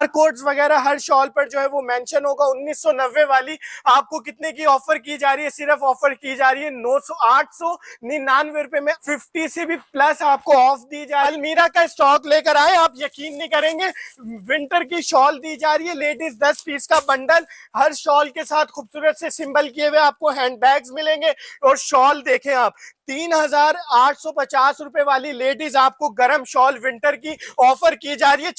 Codes वगैरह हर shawl पर जो है वो मेंशन होगा। 1990 वाली आपको कितने की ऑफर की जा रही है? सिर्फ ऑफर की जा रही है 899 रुपए में। 50 से भी प्लस आपको ऑफ दी जा रही है। अलमीरा का स्टॉक लेकर आए, आप यकीन नहीं करेंगे। विंटर की शॉल दी जा रही है लेडीज, 10 पीस का बंडल, हर शॉल के साथ खूबसूरत से सिंबल किए हुए आपको हैंड बैग्स मिलेंगे। और शॉल देखें आप, 3850 वाली लेडीज आपको गर्म शॉल विंटर की ऑफर की जा रही है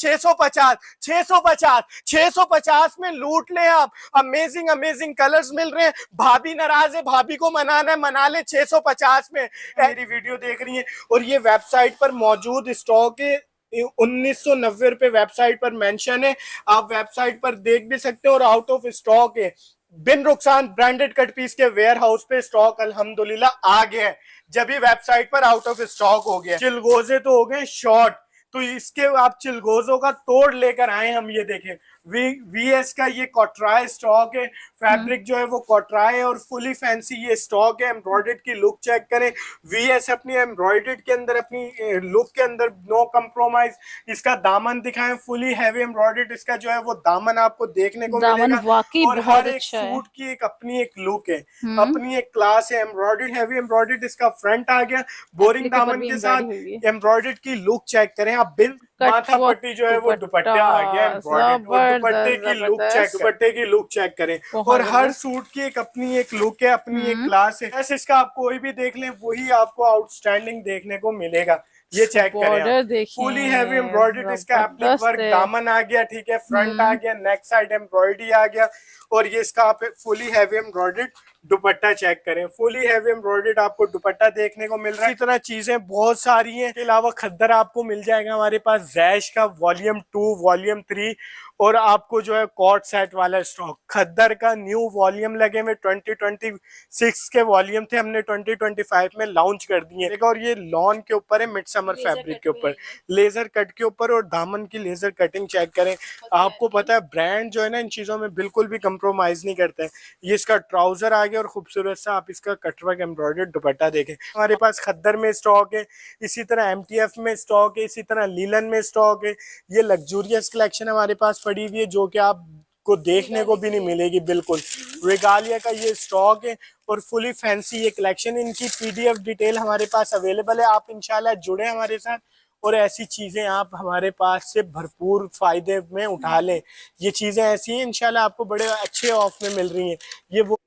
650 में लूट ले आप। अमेजिंग अमेजिंग कलर्स मिल रहे हैं। भाभी नाराज है, भाभी को मनाना है, मना ले 650 में। मेरी वीडियो देख रही है और ये वेबसाइट पर मौजूद स्टॉक है। 1990 वेबसाइट पर मेंशन है, आप वेबसाइट पर देख भी सकते हो और आउट ऑफ स्टॉक है। बिन रुखसान ब्रांडेड कट पीस के वेयर हाउस पे स्टॉक अल्हम्दुलिल्लाह आ गया है। जब भी वेबसाइट पर आउट ऑफ स्टॉक हो गया। चिलगोजे तो हो गए शॉर्ट, तो इसके आप चिलगोजों का तोड़ लेकर आए हम। ये देखें वीएस का ये कॉटराय स्टॉक है। फैब्रिक जो है वो कॉटराय और फुली फैंसी ये स्टॉक है। एम्ब्रॉयडर्ड की लुक चेक करें। वीएस अपनी एम्ब्रॉयडर्ड के अंदर, अपनी लुक के अंदर नो कंप्रोमाइज। इसका दामन दिखाएं, फुली हैवी एम्ब्रॉयडर्ड इसका जो है वो दामन आपको देखने को मिलेगा। वाकई और बहुत हर एक अच्छा है। सूट की एक अपनी एक लुक है, अपनी एक क्लास है। एम्ब्रॉयडर्ड हैवी एम्ब्रॉयडर्ड इसका फ्रंट आ गया बोरिंग एप्लीकेबल दामन भी के एम्ब्रॉयडरी साथ। हुई है। एम्ब्रॉयडर्ड की लुक चेक करें आप। बिल कट माथा वर्क पट्टी जो है वो दुपट्टा, दुपट्टा आ गया एम्ब्रॉयडर्ड, और दुपट्टे जबरदस्त की लुक चेक, जबरदस्त, दुपट्टे की लुक चेक करें। बहुत और हर जबरदस्त। सूट की एक अपनी एक लुक है, अपनी एक क्लास है। ऐसे इसका आप कोई भी देख लें वही आपको आउटस्टैंडिंग देखने को मिलेगा। ये चेक करें आप। बॉर्डर फुली हैवी देखें, एम्ब्रॉयडर्ड इसका एप्लिक जबरदस्त वर्क है। दामन आ गया, ठीक है, फ्रंट आ गया, नेक साइड एम्ब्रॉयडरी आ गया। और ये इसका आप fully heavy embroidered dupatta check करें। फुली हैवी एम्ब्रॉयडर्ड आपको दुपट्टा देखने को मिल रहा है। इसी तरह चीजें बहुत सारी हैं। इसके अलावा खद्दर आपको मिल जाएगा हमारे पास जैश का वॉल्यूम 2, वॉल्यूम 3, और आपको जो है कॉट सेट वाला स्टॉक। खद्दर का न्यू वॉल्यूम लगे हुए 2026 के वॉल्यूम थे, हमने 2025 में लॉन्च कर दिए। और ये लॉन के ऊपर है, मिड समर फैब्रिक के ऊपर, लेजर कट के ऊपर, और दामन की लेजर कटिंग चेक करें। आपको पता है ब्रांड जो है ना इन चीजों में बिल्कुल भी कंप्रोमाइज नहीं करते हैं। ये इसका ट्राउजर आ गया और खूबसूरत सा आप इसका कटवर्क एम्ब्रॉयडर्ड दुपट्टा देखें। हमारे पास खद्दर में स्टॉक है, इसी तरह एमटीएफ में स्टॉक है, इसी तरह लीलन में स्टॉक है। ये लग्जूरियस कलेक्शन हमारे पास पड़ी हुई है जो कि आप को देखने को भी नहीं मिलेगी बिल्कुल। रेगालिया का ये स्टॉक है और फुली फैंसी ये कलेक्शन। इनकी पीडीएफ डिटेल हमारे पास अवेलेबल है, आप इंशाल्लाह जुड़े हमारे साथ और ऐसी चीजें आप हमारे पास से भरपूर फायदे में उठा लें। ये चीजें ऐसी हैं इंशाल्लाह आपको बड़े अच्छे ऑफ में मिल रही हैं। ये वो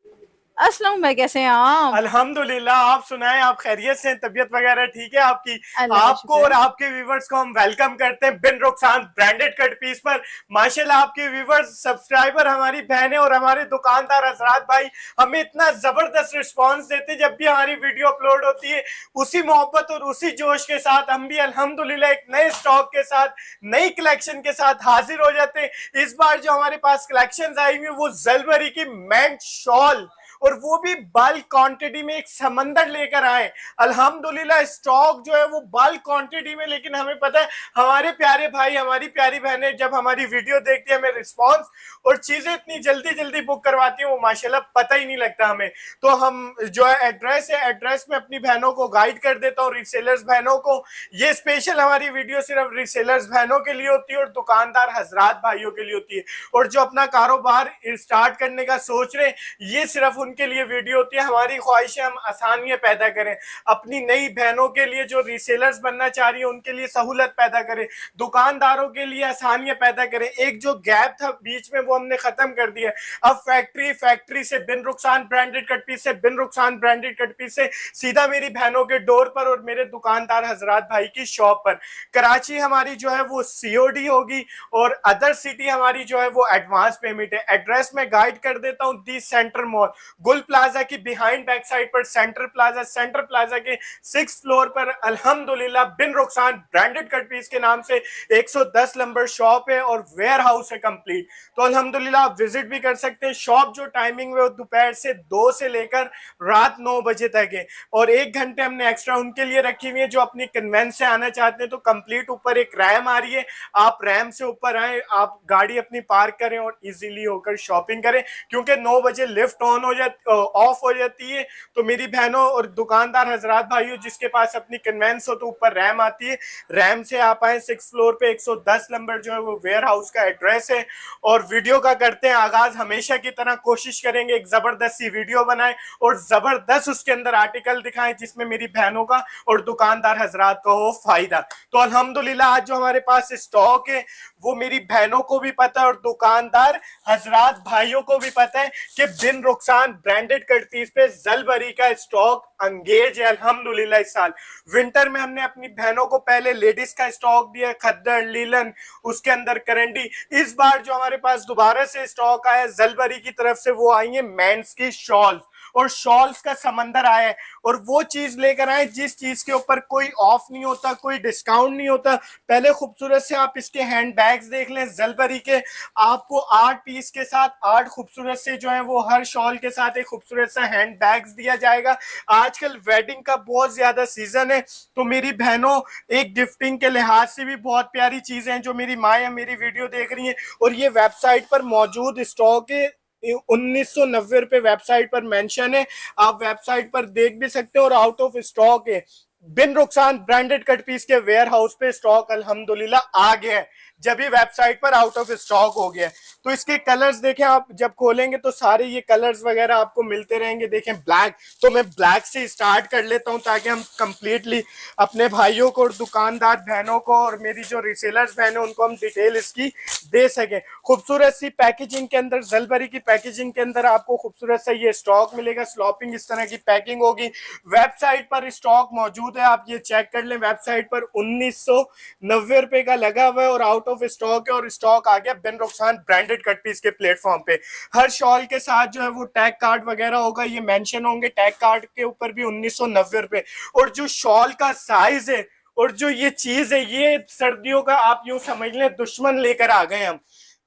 अस्सलाम भाई, कैसे हैं आप? अल्हम्दुलिल्लाह, आप सुनाएं, आप खैरियत से, तबीयत वगैरह ठीक है आपकी? अल्लाह का आपको शुक्र और है। आपके व्यूवर्स को हम वेलकम करते हैं बिन रुखसान ब्रांडेड कट पीस पर। माशाल्लाह आपके व्यूवर्स, सब्सक्राइबर, हमारी बहनें और हमारे दुकानदार हजरात भाई हमें इतना जबरदस्त रिस्पांस देते हैं जब भी हमारी वीडियो अपलोड होती है। उसी मोहब्बत और उसी जोश के साथ हम भी अल्हम्दुलिल्लाह एक नए स्टॉक के साथ, नई कलेक्शन के साथ हाजिर हो जाते हैं। इस बार जो हमारे पास कलेक्शन आई हुई वो जलबरी की मैंट शॉल, और वो भी बल्क क्वांटिटी में, एक समंदर लेकर आए। अल्हम्दुलिल्लाह स्टॉक जो है वो बल्क क्वांटिटी में, लेकिन हमें पता है हमारे प्यारे भाई, हमारी प्यारी बहनें जब हमारी वीडियो देखती है हमें रिस्पांस और चीजें इतनी जल्दी जल्दी बुक करवाती है, वो माशाल्लाह पता ही नहीं लगता हमें। तो हम जो है एड्रेस है, एड्रेस में अपनी बहनों को गाइड कर देता हूँ, रीसेलर्स बहनों को। ये स्पेशल हमारी वीडियो सिर्फ रीसेलर्स बहनों के लिए होती है और दुकानदार हजरात भाइयों के लिए होती है। और जो अपना कारोबार स्टार्ट करने का सोच रहे हैं, ये सिर्फ उनके लिए वीडियो होती है। हमारी ख्वाहिश है हम आसानियां पैदा करें अपनी नई बहनों के लिए, जो रीसेलर्स बनना चाह रही है उनके लिए सहूलत पैदा करें, दुकानदारों के लिए आसानियां पैदा करें। एक जो गैप था बीच में वो हमने खत्म कर दिया। अब फैक्ट्री से बिन रुखसान ब्रांडेड कट पीस से, बिन रुखसान ब्रांडेड कट पीस से सीधा मेरी बहनों के डोर पर और मेरे दुकानदार हजरात भाई की शॉप पर। कराची हमारी जो है वो सीओडी होगी और अदर सिटी हमारी जो है वो एडवांस पेमेंट है। एड्रेस में गाइड कर देता हूँ, दी सेंटर मॉल, गुल प्लाजा की बिहाइंड बैक साइड पर सेंटर प्लाजा, सेंटर प्लाजा के 6th फ्लोर पर अल्हम्दुलिल्लाह बिन रुखसान ब्रांडेड कट पीस के नाम से 110 नंबर शॉप है और वेयर हाउस है कंप्लीट। तो अल्हम्दुलिल्लाह आप विजिट भी कर सकते हैं। शॉप जो टाइमिंग है वो दोपहर से 2 से लेकर रात 9 बजे तक है और 1 घंटे हमने एक्स्ट्रा उनके लिए रखी हुई है जो अपनी कन्वेंस से आना चाहते हैं। तो कंप्लीट ऊपर एक रैम आ रही है, आप रैम से ऊपर आए, आप गाड़ी अपनी पार्क करें और इजीली होकर शॉपिंग करें, क्योंकि 9 बजे लिफ्ट ऑन हो जाती ऑफ हो जाती है। तो मेरी बहनों और दुकानदार हजरात भाइयों, जिसके पास अपनी कन्वेंस हो तो ऊपर रैम आती है, रैम से आप आए 6 फ्लोर पे 110 नंबर जो है वो वेयर हाउस का एड्रेस है। और वीडियो का करते हैं आगाज। हमेशा की तरह कोशिश करेंगे एक जबरदस्त सी वीडियो बनाए और जबरदस्त उसके अंदर आर्टिकल दिखाएं जिसमें मेरी बहनों का और दुकानदार हजरात का हो फायदा। तो अल्हम्दुलिल्लाह आज जो हमारे पास स्टॉक है वो मेरी बहनों को भी पता है और दुकानदार हजरात भाइयों को भी पता है कि बिन रुखसान ब्रांडेड कट पीस पे जलबरी का स्टॉक अंगेज है अल्हम्दुलिल्लाह। इस साल विंटर में हमने अपनी बहनों को पहले लेडीज का स्टॉक दिया, खद्दर, लीलन, उसके अंदर करंडी। इस बार जो हमारे पास दोबारा से स्टॉक आया जलबरी की तरफ से, वो आई है मेंस की शॉल और शॉल्स का समंदर आया है। और वो चीज लेकर आए जिस चीज के ऊपर कोई ऑफ नहीं होता, कोई डिस्काउंट नहीं होता। पहले खूबसूरत से आप इसके हैंड बैग्स देख लें जलबरी के, आपको 8 पीस के साथ 8 खूबसूरत से जो है वो हर शॉल के साथ एक खूबसूरत सा हैंड बैग्स दिया जाएगा। आजकल वेडिंग का बहुत ज्यादा सीजन है, तो मेरी बहनों एक गिफ्टिंग के लिहाज से भी बहुत प्यारी चीजें हैं जो मेरी माँ या मेरी वीडियो देख रही हैं। और ये वेबसाइट पर मौजूद स्टॉक है, 1990 वेबसाइट पर मेंशन है, आप वेबसाइट पर देख भी सकते हो और आउट ऑफ स्टॉक है। बिन रुखसान ब्रांडेड कट पीस के वेयर हाउस पे स्टॉक अल्हम्दुलिल्लाह आ गया है, जब भी वेबसाइट पर आउट ऑफ स्टॉक हो गया। तो इसके कलर्स देखें आप, जब खोलेंगे तो सारे ये कलर्स वगैरह आपको मिलते रहेंगे। देखें ब्लैक, तो मैं ब्लैक से स्टार्ट कर लेता हूं ताकि हम कंप्लीटली अपने भाइयों को और दुकानदार बहनों को और मेरी जो रिसेलर्स बहन है उनको हम डिटेल इसकी दे सके। खूबसूरत सी पैकेजिंग के अंदर, जलबरी की पैकेजिंग के अंदर आपको खूबसूरत सा ये स्टॉक मिलेगा। स्लॉपिंग इस तरह की पैकिंग होगी। वेबसाइट पर स्टॉक मौजूद है, आप ये चेक कर लें। वेबसाइट पर 1990 रुपए का लगा हुआ है और आउट ऑफ स्टॉक है और स्टॉक आ गया बिन रुखसान ब्रांडेड कट पीस के प्लेटफॉर्म पे। हर शॉल के साथ जो है वो टैग कार्ड वगैरह होगा, ये मेंशन होंगे टैग कार्ड के ऊपर भी 1990 रुपए। और जो शॉल का साइज है और जो ये चीज है, ये सर्दियों का आप यूं समझ लें दुश्मन लेकर आ गए हम।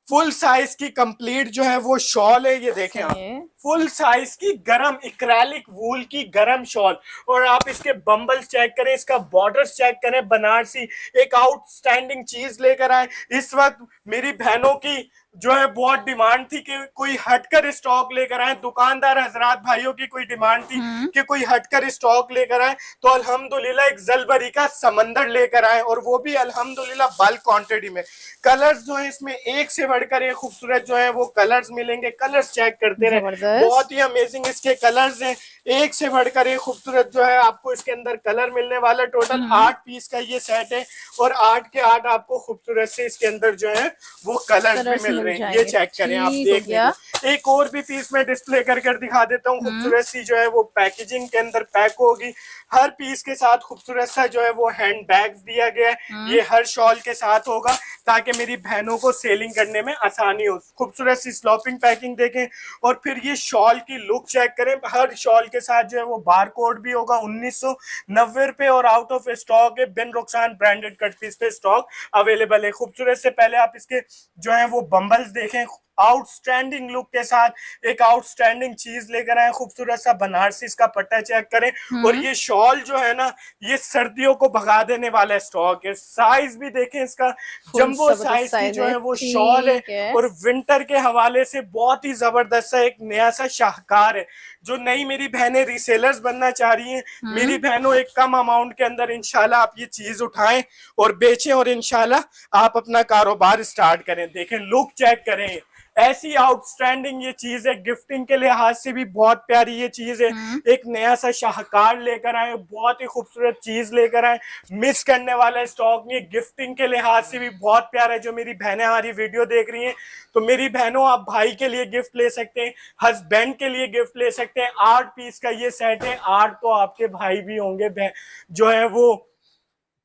फुल साइज की कंप्लीट जो है वो शॉल है, ये देखें आप, फुल साइज की गरम इक्रेलिक वूल की गरम शॉल। और आप इसके बम्बल्स चेक करें, इसका बॉर्डर्स चेक करें, बनारसी एक आउटस्टैंडिंग चीज लेकर आए। इस वक्त मेरी बहनों की जो है बहुत डिमांड थी कि कोई हटकर स्टॉक लेकर आए, दुकानदार हजरात भाइयों की कोई डिमांड थी कि कोई हटकर स्टॉक लेकर आए। तो अल्हम्दुलिल्लाह एक जलबरी का समंदर लेकर आए और वो भी अल्हम्दुलिल्लाह बल्क क्वांटिटी में। कलर्स जो है इसमें एक से बढ़कर एक खूबसूरत जो है वो कलर्स मिलेंगे। कलर्स चेक करते रहे, बहुत ही अमेजिंग इसके कलर्स हैं, एक से बढ़कर एक खूबसूरत जो है आपको इसके अंदर कलर मिलने वाला। टोटल 8 पीस का ये सेट है और 8 के 8 आपको खूबसूरत से इसके अंदर जो है वो कलर्स भी मिल रहे हैं। ये चेक करें, आप देख लीजिए। एक और भी पीस में डिस्प्ले कर दिखा देता हूँ। खूबसूरत सी जो है वो पैकेजिंग के अंदर पैक होगी। हर पीस के साथ खूबसूरत सा जो है वो हैंड बैग दिया गया है, ये हर शॉल के साथ होगा ताकि मेरी बहनों को सेलिंग करने में आसानी हो। खूबसूरत सी स्लॉपिंग पैकिंग देखें और फिर ये शॉल की लुक चेक करें। हर शॉल के साथ जो है वो बार कोड भी होगा। 1990 रुपए और आउट ऑफ स्टॉक है। बिन रुखसान ब्रांडेड कट पीस पे स्टॉक अवेलेबल है। खूबसूरत से पहले आप इसके जो है वो बम्बल्स देखें, आउटस्टैंडिंग लुक के साथ एक आउटस्टैंडिंग चीज लेकर आए। खूबसूरत सा बनारसी इसका पट्टा चेक करें। और ये शॉल जो है ना, ये सर्दियों को भगा देने वाला स्टॉक है। साइज भी देखें इसका, जंबो साइज की जो है वो शॉल है और विंटर के हवाले से बहुत ही जबरदस्त सा एक नया सा शाहकार है। जो नई मेरी बहनें रीसेलर्स बनना चाह रही हैं, मेरी बहनों एक कम अमाउंट के अंदर इंशाल्लाह आप ये चीज उठाएं और बेचें और इंशाल्लाह आप अपना कारोबार स्टार्ट करें। देखें लुक चेक करें, ऐसी आउटस्टैंडिंग ये चीज है। गिफ्टिंग के लिहाज से भी बहुत प्यारी ये चीज है। एक नया सा शाहकार लेकर आए, बहुत ही खूबसूरत चीज लेकर आए, मिस करने वाला स्टॉक नहीं। गिफ्टिंग के लिहाज से भी बहुत प्यारा है। जो मेरी बहनें हमारी वीडियो देख रही हैं, तो मेरी बहनों आप भाई के लिए गिफ्ट ले सकते हैं, हस्बैंड के लिए गिफ्ट ले सकते हैं। 8 पीस का ये सेट है। 8 तो आपके भाई भी होंगे, जो है वो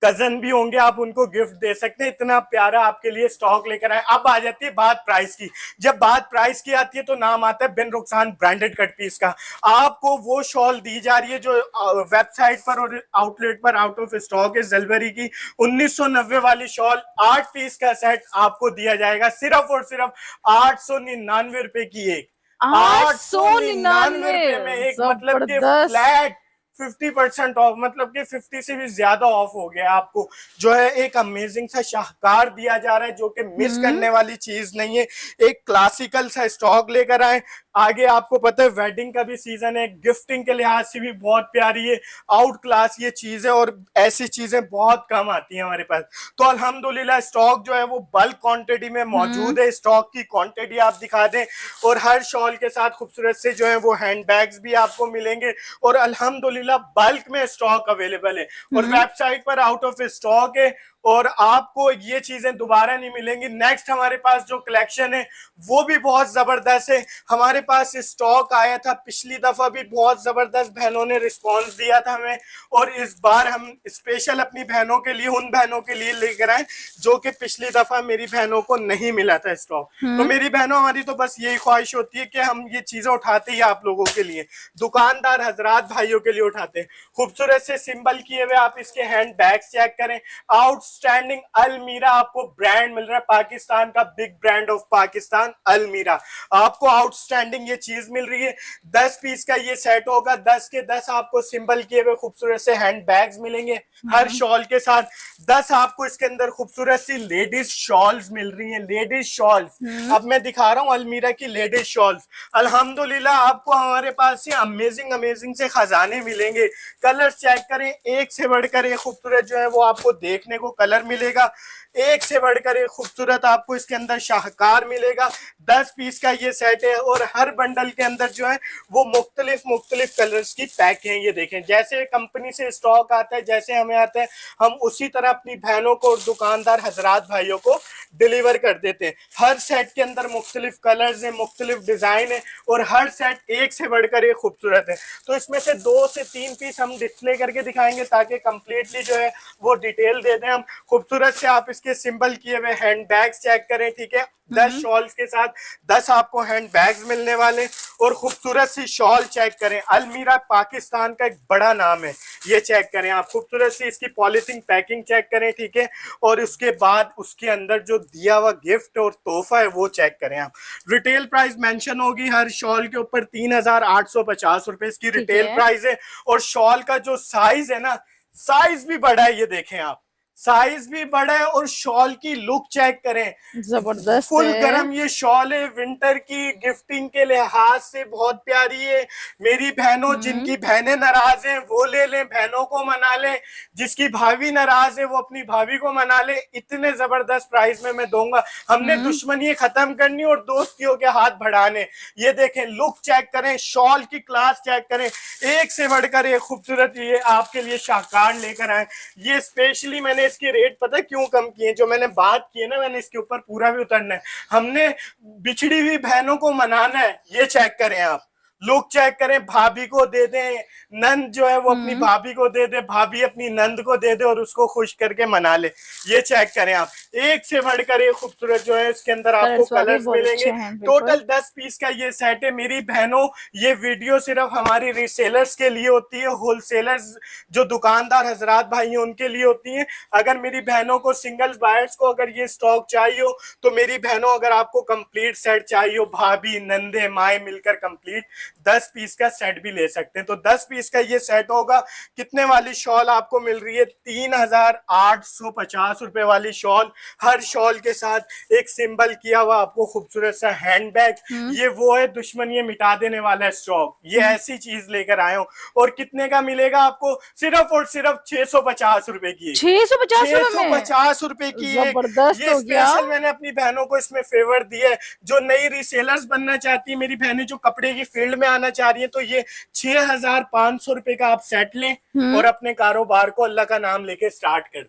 कजन भी होंगे, आप उनको गिफ्ट दे सकते हैं। इतना प्यारा आपके लिए स्टॉक लेकर आए। अब आ जाती है बात प्राइस की। जब बात प्राइस की आती है तो नाम आता है बिन रुखसान ब्रांडेड कट पीस का। आपको वो शॉल दी जा रही है जो वेबसाइट पर और आउटलेट पर आउट ऑफ स्टॉक है। जलबरी की 1990 वाली शॉल 8 पीस का सेट आपको दिया जाएगा सिर्फ और सिर्फ 899 रुपए की एक। 899 रुपए में एक, मतलब कि फ्लैट 50% ऑफ, मतलब कि 50 से भी ज्यादा ऑफ हो गया। आपको जो है एक अमेजिंग सा शाहकार दिया जा रहा है जो कि मिस करने वाली चीज नहीं है। एक क्लासिकल सा स्टॉक लेकर आए। आगे आपको पता है वेडिंग का भी सीजन है, गिफ्टिंग के लिहाज से भी बहुत प्यारी है, आउट क्लास ये चीज है और ऐसी चीजें बहुत कम आती हैं हमारे पास। तो अल्हम्दुलिल्लाह स्टॉक जो है वो बल्क क्वांटिटी में मौजूद है। स्टॉक की क्वांटिटी आप दिखा दें, और हर शॉल के साथ खूबसूरत से जो है वो हैंड बैग्स भी आपको मिलेंगे, और अल्हम्दुलिल्लाह बल्क में स्टॉक अवेलेबल है, और वेबसाइट पर आउट ऑफ स्टॉक है, और आपको ये चीजें दोबारा नहीं मिलेंगी। नेक्स्ट हमारे पास जो कलेक्शन है वो भी बहुत जबरदस्त है। हमारे पास स्टॉक आया था पिछली दफा भी, बहुत जबरदस्त बहनों ने रिस्पांस दिया था हमें, और इस बार हम स्पेशल अपनी बहनों के लिए, उन बहनों के लिए लेकर आए जो कि पिछली दफा मेरी बहनों को नहीं मिला था स्टॉक। तो मेरी बहनों, हमारी तो बस यही ख्वाहिश होती है कि हम ये चीजें उठाते ही आप लोगों के लिए, दुकानदार हजरात भाइयों के लिए उठाते हैं। खूबसूरत से सिंबल किए हुए आप इसके हैंड बैग्स चेक करें, आउटस्टैंडिंग अलमीरा आपको ब्रांड मिल रहा है, पाकिस्तान का बिग ब्रांड ऑफ पाकिस्तान अलमीरा, आपको आउटस्टैंडिंग ये चीज मिल रही है। 10 पीस का ये सेट होगा, 10 के 10 आपको सिंबल किए हुए खूबसूरत से हैंड बैग्स मिलेंगे हर शॉल के साथ। 10 आपको इसके अंदर खूबसूरत सी लेडीज शॉल्स मिल रही हैं, लेडीज शॉल्स। अब मैं दिखा रहा हूँ अलमीरा की लेडीज शॉल्स। अल्हम्दुलिल्लाह आपको हमारे पास से अमेजिंग अमेजिंग से खजाने मिलेंगे। कलर चेक करें, एक से बढ़कर एक खूबसूरत जो है वो आपको देखने को कलर मिलेगा, एक से बढ़कर एक खूबसूरत आपको इसके अंदर शाहकार मिलेगा। 10 पीस का ये सेट है, और हर बंडल के अंदर जो है वो मुख्तलिफ मुख्तलिफ कलर्स की पैक है। ये देखें, जैसे कंपनी से स्टॉक आता है, जैसे हमें आता है, हम उसी तरह अपनी बहनों को और दुकानदार हजरात भाइयों को डिलीवर कर देते हैं। हर सेट के अंदर मुख्तलिफ कलर्स है, मुख्तलिफ डिजाइन है, और हर सेट एक से बढ़कर एक खूबसूरत है। तो इसमें से 2 से 3 पीस हम डिस्प्ले करके दिखाएंगे ताकि कंप्लीटली जो है वो डिटेल दे दें हम। खूबसूरत से आप इसके सिंबल किए हुए हैंड बैग्स चेक करें, ठीक है। 10 शॉल्स के साथ 10 आपको हैंड बैग्स मिलने वाले, और खूबसूरत सी शॉल चेक करें। अलमीरा पाकिस्तान का एक बड़ा नाम है, ये चेक करें आप। खूबसूरत सी इसकी पॉलिथीन पैकिंग चेक करें, ठीक है। और उसके बाद उसके अंदर जो दिया हुआ गिफ्ट और तोहफा है वो चेक करें आप। रिटेल प्राइस मेंशन होगी हर शॉल के ऊपर, 3850 रुपए इसकी रिटेल प्राइस है। और शॉल का जो साइज है ना, साइज भी बड़ा है, ये देखें आप, साइज भी बड़ा है, और शॉल की लुक चेक करें, जबरदस्त फुल है। गरम ये शॉल है, विंटर की गिफ्टिंग के लिहाज से बहुत प्यारी है। मेरी बहनों, जिनकी बहनें नाराज हैं वो ले लें, बहनों को मना लें, जिसकी भाभी नाराज है वो अपनी भाभी को मना ले। इतने जबरदस्त प्राइस में मैं दूंगा। हमने दुश्मनी खत्म करनी और दोस्तियों के हाथ बढ़ाने। ये देखें, लुक चेक करें, शॉल की क्लास चेक करें, एक से बढ़कर एक खूबसूरत ये आपके लिए शाहकार लेकर आए। ये स्पेशली मैंने इसके रेट पता क्यों कम किए, जो मैंने बात की है ना, मैंने इसके ऊपर पूरा भी उतरना है। हमने बिछड़ी हुई बहनों को मनाना है। ये चेक करें आप, लुक चेक करें, भाभी को दे दें, नंद जो है वो अपनी भाभी को दे दे, भाभी अपनी नंद को दे दे, और उसको खुश करके मना ले। ये चेक करें आप, एक से बढ़कर एक खूबसूरत जो है इसके अंदर आपको कलर्स मिलेंगे। टोटल 10 पीस का ये सेट है। मेरी बहनों, ये वीडियो सिर्फ हमारी रीसेलर्स के लिए होती है, होलसेलर्स जो दुकानदार हजरात भाई हैं उनके लिए होती है। अगर मेरी बहनों को, सिंगल बायर्स को अगर ये स्टॉक चाहिए हो, तो मेरी बहनों अगर आपको कंप्लीट सेट चाहिए हो, भाभी नंदे माए मिलकर कंप्लीट 10 पीस का सेट भी ले सकते हैं। तो 10 पीस का ये सेट होगा। कितने वाली शॉल आपको मिल रही है? 3850 रुपए वाली शॉल, हर शॉल के साथ एक सिंबल किया हुआ आपको खूबसूरत सा हैंड बैग। ये वो है दुश्मनी मिटा देने वाला स्टॉक, ये ऐसी चीज लेकर आए हो। और कितने का मिलेगा आपको? सिर्फ और सिर्फ 650 रुपए की, 650 रुपए की। ये स्पेशल मैंने अपनी बहनों को इसमें फेवर दिया है, जो नई रिसेलर्स बनना चाहती है, मेरी बहनें जो कपड़े की फील्ड में आना चाह रही है, तो ये 6500 रुपए का आप सेट लें और अपने कारोबार को अल्लाह का नाम लेके स्टार्ट कर,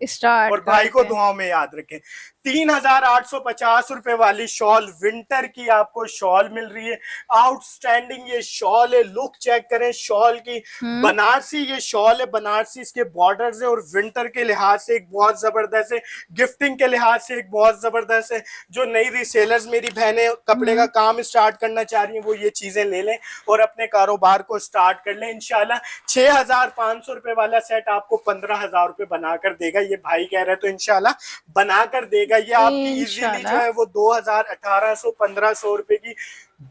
और भाई को दुआओं में याद रखें। 3850 रुपए वाली शॉल, विंटर की आपको शॉल मिल रही है। आउटस्टैंडिंग ये शॉल है, लुक चेक करें शॉल की। बनारसी ये शॉल है, बनारसी इसके बॉर्डर्स है, और विंटर के लिहाज से एक बहुत जबरदस्त है, गिफ्टिंग के लिहाज से एक बहुत जबरदस्त है। जो नई रिसेलर्स मेरी बहनें कपड़े का काम स्टार्ट करना चाह रही हैं, वो ये चीजें ले लें और अपने कारोबार को स्टार्ट कर लें इंशाल्लाह। 6500 रुपए वाला सेट आपको 15000 रुपए बनाकर देगा, ये भाई कह रहे, तो इंशाल्लाह बनाकर देगा। ये आपकी इजीली जो है वो 2000, 1800, 1500 रुपए की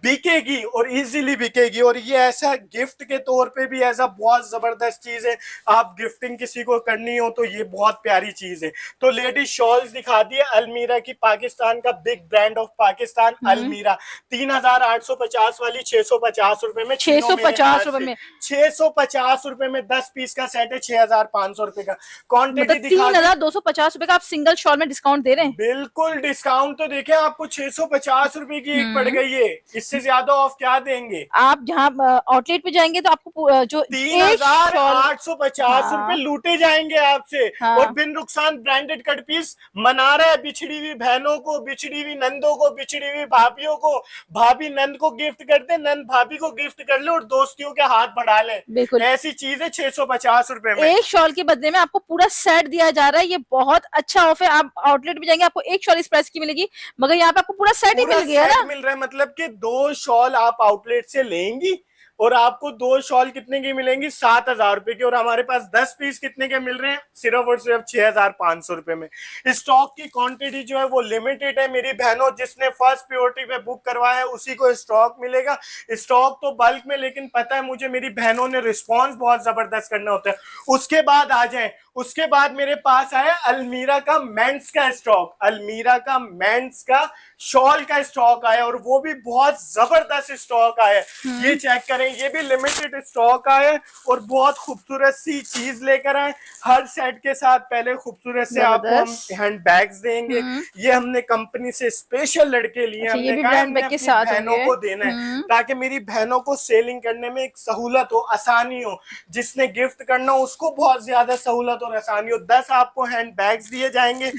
बिकेगी और इजीली बिकेगी। और ये ऐसा गिफ्ट के तौर पे भी ऐसा बहुत जबरदस्त चीज है, आप गिफ्टिंग किसी को करनी हो तो ये बहुत प्यारी चीज है। तो लेडीज शॉल्स दिखा दिए अलमीरा की, पाकिस्तान का बिग ब्रांड ऑफ पाकिस्तान अलमीरा। 3850 वाली 650 रुपए में, 650 रुपए में, 650 रुपए में 10 पीस का सेट है, 6500 रुपए का। क्वांटिटी मतलब दिखा दी। 3250 रुपए का आप सिंगल शॉल में डिस्काउंट दे रहे हैं। बिल्कुल डिस्काउंट तो देखें, आपको 650 रुपए की एक पड़ गई है, इससे ज्यादा ऑफ क्या देंगे। आप जहाँ आउटलेट पे जाएंगे तो आपको जो 3850 रुपए हाँ, लूटे जाएंगे आपसे। हाँ। और बिन नुकसान ब्रांडेड कट पीस मना रहा है बिछड़ी हुई बहनों को, बिछड़ी हुई नंदों को, बिछड़ी हुई भाभियों को। भाभी नंद को गिफ्ट कर दे, नंद भाभी को गिफ्ट कर ले और दोस्तियों के हाथ बढ़ा ले। बिल्कुल ऐसी चीज है 650 रुपए में। एक शॉल के बदले में आपको पूरा सेट दिया जा रहा है। ये बहुत अच्छा ऑफर है। आप आउटलेट पे जाएंगे आपको एक शॉल इस प्राइस की मिलेगी, मगर यहाँ पे आपको पूरा सेट ही पूरा मिल गया सेट ना। मिल रहा है, मतलब कि 2 शॉल आप आउटलेट से लेंगी और आपको 2 शॉल कितने की मिलेंगी, 7000 रुपए की। और हमारे पास 10 पीस कितने के मिल रहे हैं, सिर्फ और सिर्फ 6500 रुपए में। स्टॉक की क्वांटिटी जो है वो लिमिटेड है मेरी बहनों, जिसने फर्स्ट प्योरिटी पे बुक करवाया है उसी को स्टॉक मिलेगा। स्टॉक तो बल्क में, लेकिन पता है मुझे मेरी बहनों ने रिस्पॉन्स बहुत जबरदस्त करना होता है। उसके बाद आ जाए, उसके बाद मेरे पास आया अलमीरा का मेंस का स्टॉक, अलमीरा का मेंस का शॉल का स्टॉक आया, और वो भी बहुत जबरदस्त स्टॉक आया। ये चेक करें, ये भी लिमिटेड स्टॉक आया और बहुत खूबसूरत सी चीज लेकर आए। हर सेट के साथ पहले खूबसूरत से आपको हम हैंड बैग्स देंगे। ये हमने कंपनी से स्पेशल लड़के लिए, अच्छा, ये हमने भी कहा ब्रांड हमने बैग के अपनी साथ बहनों होंगे। को देना है ताकि मेरी बहनों को सेलिंग करने में एक सहूलत हो, आसानी हो। जिसने गिफ्ट करना हो उसको बहुत ज्यादा सहूलत और आसानी हो। 10 आपको हैंड बैग्स दिए जाएंगे।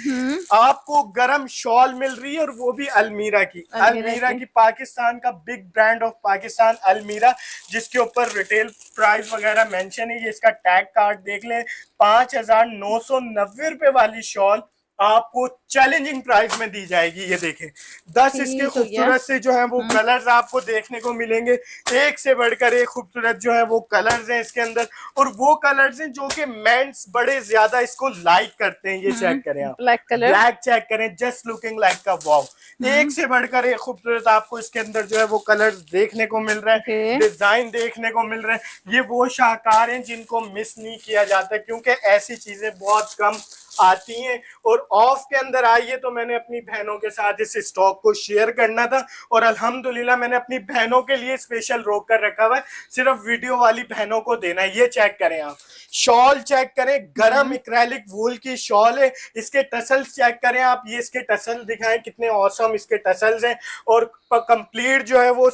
आपको गरम शॉल मिल रही है और वो भी अलमीरा की, अलमीरा की पाकिस्तान का बिग ब्रांड ऑफ पाकिस्तान अलमीरा, जिसके ऊपर रिटेल प्राइस वगैरह मेंशन है। ये इसका टैग कार्ड देख लें। 5990 रुपए वाली शॉल आपको चैलेंजिंग प्राइस में दी जाएगी। ये देखें, 10 इसके खूबसूरत से जो है वो कलर्स आपको देखने को मिलेंगे, एक से बढ़कर एक खूबसूरत जो है वो कलर्स हैं इसके अंदर। और वो कलर्स हैं जो कि मेंस बड़े ज्यादा इसको लाइक करते हैं। ये चेक करें आप, ब्लैक कलर, ब्लैक चेक करें, जस्ट लुकिंग लाइक का वाव। एक से बढ़कर एक खूबसूरत आपको इसके अंदर जो है वो कलर्स देखने को मिल रहा है, डिजाइन देखने को मिल रहे हैं। ये वो शाहकार हैं जिनको मिस नहीं किया जाता, क्योंकि ऐसी चीजें बहुत कम आती हैं। और ऑफ के अंदर आई है तो मैंने अपनी बहनों के साथ इस स्टॉक को शेयर करना था, और अल्हम्दुलिल्लाह मैंने अपनी बहनों के लिए स्पेशल रोक कर रखा हुआ है, सिर्फ वीडियो वाली बहनों को देना है। ये चेक करें आप, शॉल चेक करें, गरम इक्रेलिक वूल की शॉल है। इसके टसल्स चेक करें आप, ये इसके टसल दिखाएं कितने औसम इसके टसल्स हैं। और कंप्लीट जो है वो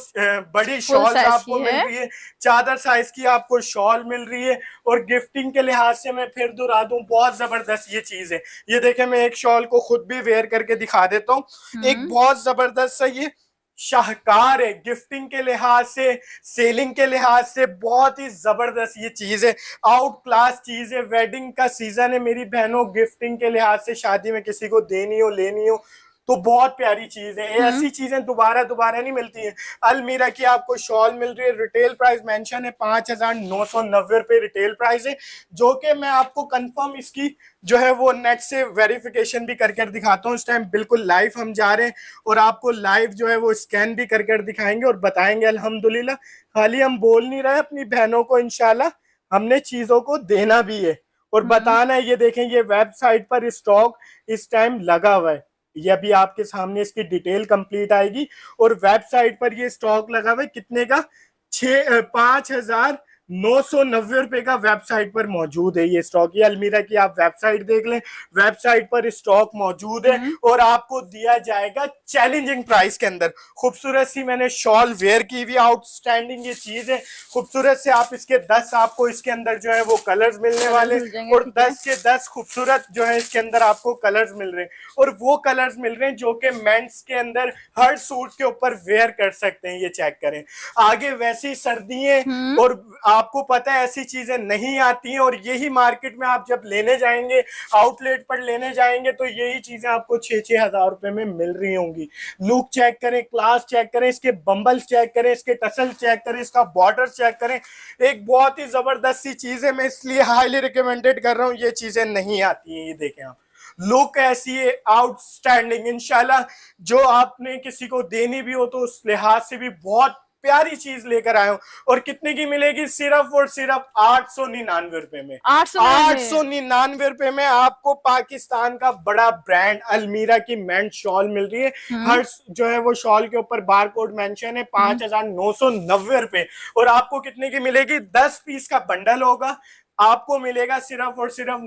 बड़ी शॉल आपको मिल रही है, चादर साइज की आपको शॉल मिल रही है। और गिफ्टिंग के लिहाज से मैं फिर दोहरा दूं, बहुत जबरदस्त ये चीज है। ये देखें, मैं एक शॉल को खुद भी वेयर करके दिखा देता हूँ। एक बहुत जबरदस्त सा ये शाहकार है, गिफ्टिंग के लिहाज से, सेलिंग के लिहाज से बहुत ही जबरदस्त ये चीज है, आउट क्लास चीज है। वेडिंग का सीजन है मेरी बहनों, गिफ्टिंग के लिहाज से शादी में किसी को देनी हो, लेनी हो तो बहुत प्यारी चीज है। ऐसी चीजें दोबारा दोबारा नहीं मिलती हैं। अलमीरा की आपको शॉल मिल रही है, रिटेल प्राइस मेंशन है 5990 रुपए रिटेल प्राइस है, जो कि मैं आपको कंफर्म इसकी जो है वो नेट से वेरिफिकेशन भी करके दिखाता हूँ। इस टाइम बिल्कुल लाइव हम जा रहे हैं और आपको लाइव जो है वो स्कैन भी करके दिखाएंगे और बताएंगे अल्हम्दुलिल्लाह। खाली हम बोल नहीं रहे, अपनी बहनों को इंशाल्लाह हमने चीजों को देना भी है और बताना है। ये देखें, ये वेबसाइट पर स्टॉक इस टाइम लगा हुआ है, ये अभी आपके सामने इसकी डिटेल कंप्लीट आएगी। और वेबसाइट पर ये स्टॉक लगा हुआ है कितने का, 5990 रुपए का वेबसाइट पर मौजूद है ये स्टॉक। ये अलमीरा की आप वेबसाइट देख लें, वेबसाइट पर स्टॉक मौजूद है और आपको दिया जाएगा चैलेंजिंग प्राइस के अंदर। खूबसूरत सी मैंने शॉल वेयर की हुई, आउटस्टैंडिंग ये चीज है, खूबसूरत से। आप इसके 10 आपको इसके अंदर जो है वो कलर्स मिलने वाले, और 10 के 10 खूबसूरत जो है इसके अंदर आपको कलर्स मिल रहे हैं। और वो कलर्स मिल रहे हैं जो कि मेंस के अंदर हर सूट के ऊपर वेयर कर सकते हैं। ये चेक करें, आगे वैसी सर्दियां और आपको पता है ऐसी चीजें नहीं आती हैं, और यही मार्केट में आप जब लेने जाएंगे, आउटलेट पर लेने जाएंगे, तो यही चीजें आपको 6-6 हजार रुपए में मिल रही होंगी। लुक चेक करें, क्लास चेक करें, इसके बम्बल्स चेक करें, इसके टसल चेक करें, इसका बॉर्डर चेक करें। एक बहुत ही जबरदस्त सी चीज है, मैं इसलिए हाईली रिकमेंडेड कर रहा हूँ। ये चीजें नहीं आती हैं, ये देखें आप, लुक ऐसी है आउटस्टैंडिंग। इंशाल्लाह जो आपने किसी को देनी भी हो तो उस लिहाज से भी बहुत प्यारी चीज लेकर आए हो। और कितने की मिलेगी? सिर्फ और सिर्फ 899 में। 899 में आपको पाकिस्तान का बड़ा ब्रांड अलमीरा की मेंस शॉल मिल रही है। हर जो है वो शॉल के ऊपर बार कोड मेंशन है। 5,990 और आपको कितने की मिलेगी? 10 पीस का बंडल होगा, आपको मिलेगा सिर्फ और सिर्फ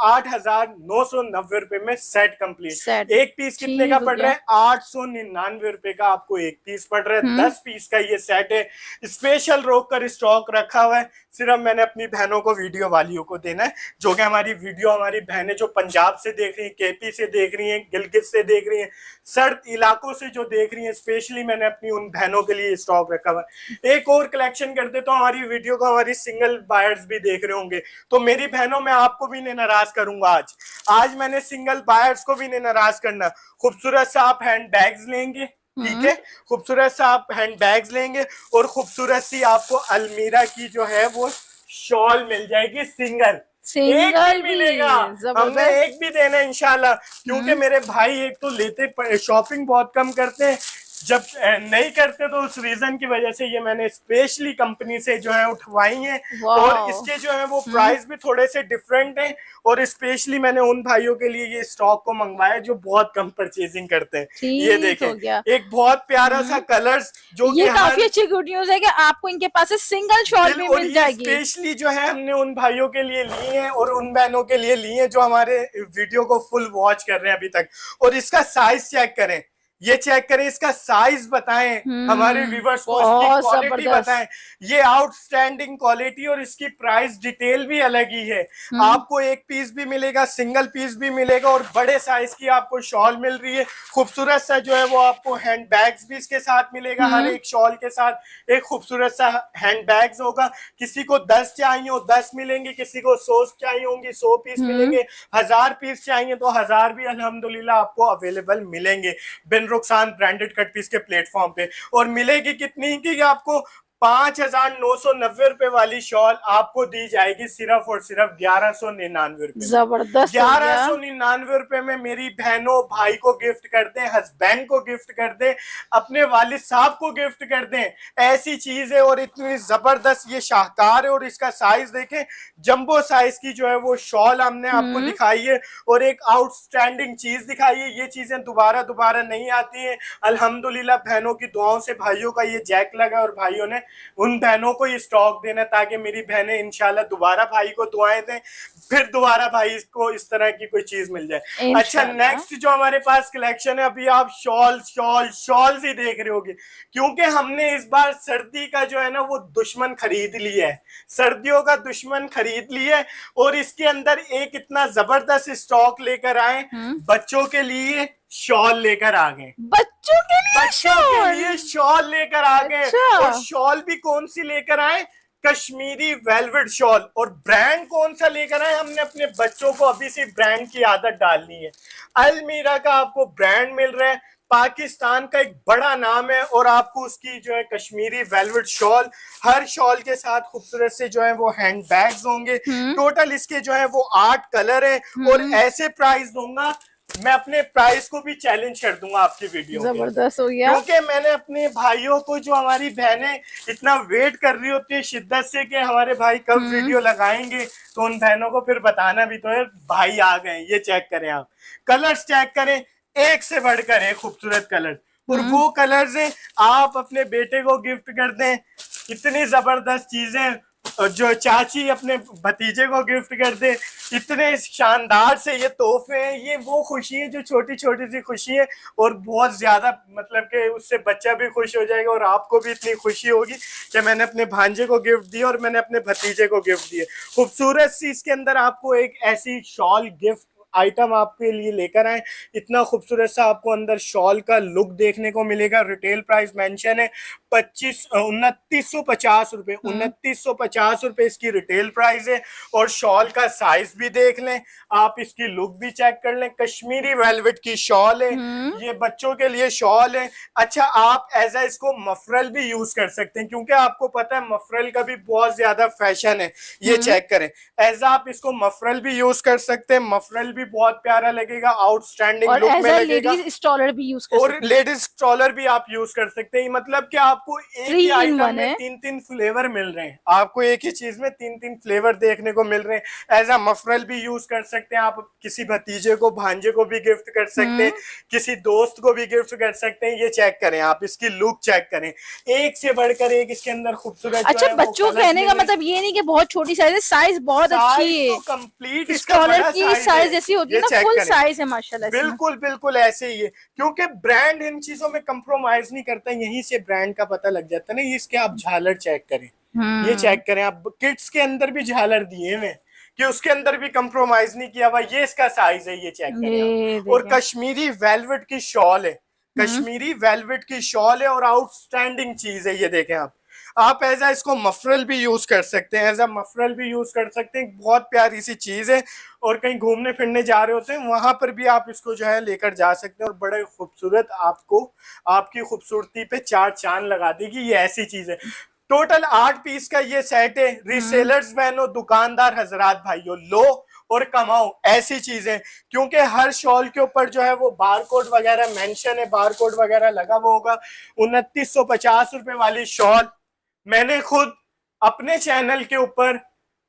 8,990 में सेट कंप्लीट। एक पीस कितने का पड़ रहा है? 899 का आपको एक पीस पड़ रहा है। 10 पीस का ये सेट है, स्पेशल रोक कर स्टॉक रखा हुआ है। सिर्फ मैंने अपनी बहनों को, वीडियो वालियों को देना है, जो कि हमारी वीडियो हमारी बहनें जो पंजाब से देख रही हैं, केपी से देख रही हैं, गिलगित से देख रही हैं, सर्द इलाकों से जो देख रही हैं, स्पेशली मैंने अपनी उन बहनों के लिए स्टॉक रखा हुआ है। एक और कलेक्शन करते तो हमारी वीडियो को हमारी सिंगल बायर्स भी देख रहे होंगे। तो मेरी बहनों, मैं आपको भी नहीं नाराज करूंगा। आज मैंने सिंगल बायर्स को भी नहीं नाराज करना। खूबसूरत सा आप हैंड बैग्स लेंगे, ठीक है, खूबसूरत सा आप हैंड बैग्स लेंगे और खूबसूरत सी आपको अलमीरा की जो है वो शॉल मिल जाएगी सिंगल। एक भी मिलेगा, हमने एक भी देना इंशाल्लाह। क्योंकि मेरे भाई एक तो लेते, शॉपिंग बहुत कम करते हैं, जब नहीं करते तो उस रीजन की वजह से ये मैंने स्पेशली कंपनी से जो है उठवाई है। और इसके जो है वो प्राइस भी थोड़े से डिफरेंट हैं। और स्पेशली मैंने उन भाइयों के लिए ये स्टॉक को मंगवाया जो बहुत कम परचेजिंग करते हैं। ये देखें, एक बहुत प्यारा सा कलर्स, जो ये काफी अच्छी गुड न्यूज है कि आपको इनके पास से सिंगल शॉल भी मिल जाएगी। स्पेशली जो है हमने उन भाइयों के लिए ली है और उन बहनों के लिए ली है जो हमारे वीडियो को फुल वॉच कर रहे हैं अभी तक। और इसका साइज चेक करें, ये चेक करें, इसका साइज बताएं हमारे व्यूवर्स को, इसकी क्वालिटी बताएं। ये आउटस्टैंडिंग क्वालिटी और इसकी प्राइस डिटेल भी अलग ही है। आपको एक पीस भी मिलेगा, सिंगल पीस भी मिलेगा और बड़े साइज की आपको शॉल मिल रही है। खूबसूरत सा जो है वो आपको हैंड बैग्स भी इसके साथ मिलेगा। हर एक शॉल के साथ एक खूबसूरत सा हैंड बैग्स होगा। किसी को 10 चाहिए हो 10 मिलेंगे, किसी को 100 चाहिए होंगे 100 पीस मिलेंगे, 1000 पीस चाहिए तो 1000 भी अल्हम्दुलिल्लाह आपको अवेलेबल मिलेंगे रुखसान ब्रांडेड कट पीस के प्लेटफॉर्म पे। और मिलेगी कितनी की? आपको 5,990 वाली शॉल आपको दी जाएगी सिर्फ और सिर्फ 1,199। जबरदस्त। 1,199 में मेरी बहनों भाई को गिफ्ट कर दें, हस्बैंड को गिफ्ट कर दें, अपने वालिद साहब को गिफ्ट कर दें। ऐसी चीज है और इतनी जबरदस्त ये शाहकार है। और इसका साइज देखें, जंबो साइज की जो है वो शॉल हमने आपको दिखाई है और एक आउटस्टैंडिंग चीज दिखाई है। ये चीजें दोबारा नहीं आती है। अल्हम्दुलिल्लाह बहनों की दुआओं से भाइयों का ये जैक लगा और भाइयों ने उन बहनों को ये स्टॉक देना ताकि मेरी बहनें इंशाल्लाह दोबारा भाई को दुआएं दें, फिर दोबारा भाई को इस तरह की कोई चीज मिल जाए। अच्छा, नेक्स्ट जो हमारे पास कलेक्शन है, अभी आप शॉल्स ही देख रहे होगे क्योंकि हमने इस बार सर्दी का जो है ना वो दुश्मन खरीद लिया है, सर्दियों का दुश्मन खरीद लिया है। और इसके अंदर एक इतना जबरदस्त स्टॉक लेकर आए, बच्चों के लिए शॉल लेकर आ गए, बच्चों के लिए शॉल लेकर आ गए। और शॉल भी कौन सी लेकर आए? Kashmiri velvet shawl. और ब्रांड कौन सा लेकर आए? हमने अपने बच्चों को अभी से ब्रांड की आदत डालनी है। अलमीरा का आपको ब्रांड मिल रहा है, पाकिस्तान का एक बड़ा नाम है। और आपको उसकी जो है कश्मीरी वेलवेट शॉल, हर शॉल के साथ खूबसूरत से जो है वो हैंड बैग्स होंगे। टोटल इसके जो है वो 8 कलर है। और ऐसे प्राइस दूंगा, मैं अपने प्राइस को भी चैलेंज कर दूंगा आपकी वीडियो में। जबरदस्त हो गया, क्योंकि मैंने अपने भाइयों को, जो हमारी बहनें इतना वेट कर रही होती है शिद्दत से कि हमारे भाई कब वीडियो लगाएंगे, तो उन बहनों को फिर बताना भी तो है भाई आ गए। ये चेक करें, आप कलर्स चेक करें, एक से बढ़कर एक खूबसूरत कलर। और वो कलर्स हैं, आप अपने बेटे को गिफ्ट कर दें, इतनी जबरदस्त चीजें। जो चाची अपने भतीजे को गिफ्ट कर दे, इतने शानदार से ये तोहफे हैं। ये वो खुशी है जो छोटी छोटी सी खुशी है और बहुत ज्यादा, मतलब कि उससे बच्चा भी खुश हो जाएगा और आपको भी इतनी खुशी होगी कि मैंने अपने भांजे को गिफ्ट दिया और मैंने अपने भतीजे को गिफ्ट दिए। खूबसूरत सी इसके अंदर आपको एक ऐसी शॉल गिफ्ट आइटम आपके लिए लेकर आए। इतना खूबसूरत सा आपको अंदर शॉल का लुक देखने को मिलेगा। रिटेल प्राइस मेंशन है 2950 रुपए, 2950 रुपए इसकी रिटेल प्राइस है। और शॉल का साइज भी देख लें आप, इसकी लुक भी चेक कर लें। कश्मीरी वेलवेट की शॉल है, ये बच्चों के लिए शॉल है। अच्छा, आप ऐसा इसको मफरल भी यूज कर सकते हैं क्योंकि आपको पता है मफरल का भी बहुत ज्यादा फैशन है। ये चेक करें, ऐसा आप इसको मफरल भी यूज कर सकते हैं, मफरल भी बहुत प्यारा लगेगा, आउटस्टैंडिंग और लुक एज में अ लगेगा। लेडीज स्टॉलर भी यूज कर और सकते हैं। लेडीज स्ट्रॉलर भी आप यूज कर सकते हैं, मतलब कि आपको एक 3 ही in आइटम 1 में है। 3-3 फ्लेवर मिल रहे हैं, आपको एक ही चीज में 3-3 फ्लेवर देखने को मिल रहे हैं। एज अ मफरल भी यूज कर सकते हैं, आप किसी भतीजे को भांजे को भी गिफ्ट कर सकते हैं, किसी दोस्त को भी गिफ्ट कर सकते हैं। ये चेक करें आप, इसकी लुक चेक करें, एक से बढ़कर एक इसके अंदर खूबसूरत जो अच्छा, है वो बच्चों कलर्स कहने मिल का रहे हैं। मतलब ये नहीं कि बहुत छोटी साइज है, साइज बहुत अच्छी साइज है। तो कंप्लीट इसका स्टॉलर बड़ा की साइज है, साइज जैसी होती है ये ना, चेक फुल करें। साइज है माशाल्लाह इसमें। बिल्कुल बिल्कुल ऐसे ही है, क्योंकि ब्रांड इन चीजों में कंप्रोमाइज नहीं करता, यहीं से ब्रांड का पता लग जाता है ना। ये इसके आप झालर चेक करें, ये चेक करें आप, किड्स के अंदर भी झालर दिए हुए कि उसके अंदर भी कंप्रोमाइज नहीं किया हुआ। ये इसका साइज है, ये चेक करें ये आप। और देखें। कश्मीरी वेलवेट की शॉल है, हम्म कश्मीरी वेलवेट की शॉल है और आउटस्टैंडिंग चीज है। ये देखें आप एज आ इसको मफरल भी यूज कर सकते हैं, एज अ मफरल भी यूज कर सकते हैं। बहुत प्यारी सी चीज है, और कहीं घूमने फिरने जा रहे होते हैं वहां पर भी आप इसको जो है लेकर जा सकते हैं, और बड़े खूबसूरत आपको आपकी खूबसूरती पे चार चांद लगा देगी। ये ऐसी चीज है। टोटल 8 पीस का ये सेट है। रीसेलर्स बहनों, दुकानदार हजरात भाइयों, लो और कमाओ ऐसी चीजें, क्योंकि हर शॉल के ऊपर जो है वो बारकोड वगैरह मेंशन है, बारकोड वगैरह लगा हुआ होगा। 2950 रुपए वाली शॉल मैंने खुद अपने चैनल के ऊपर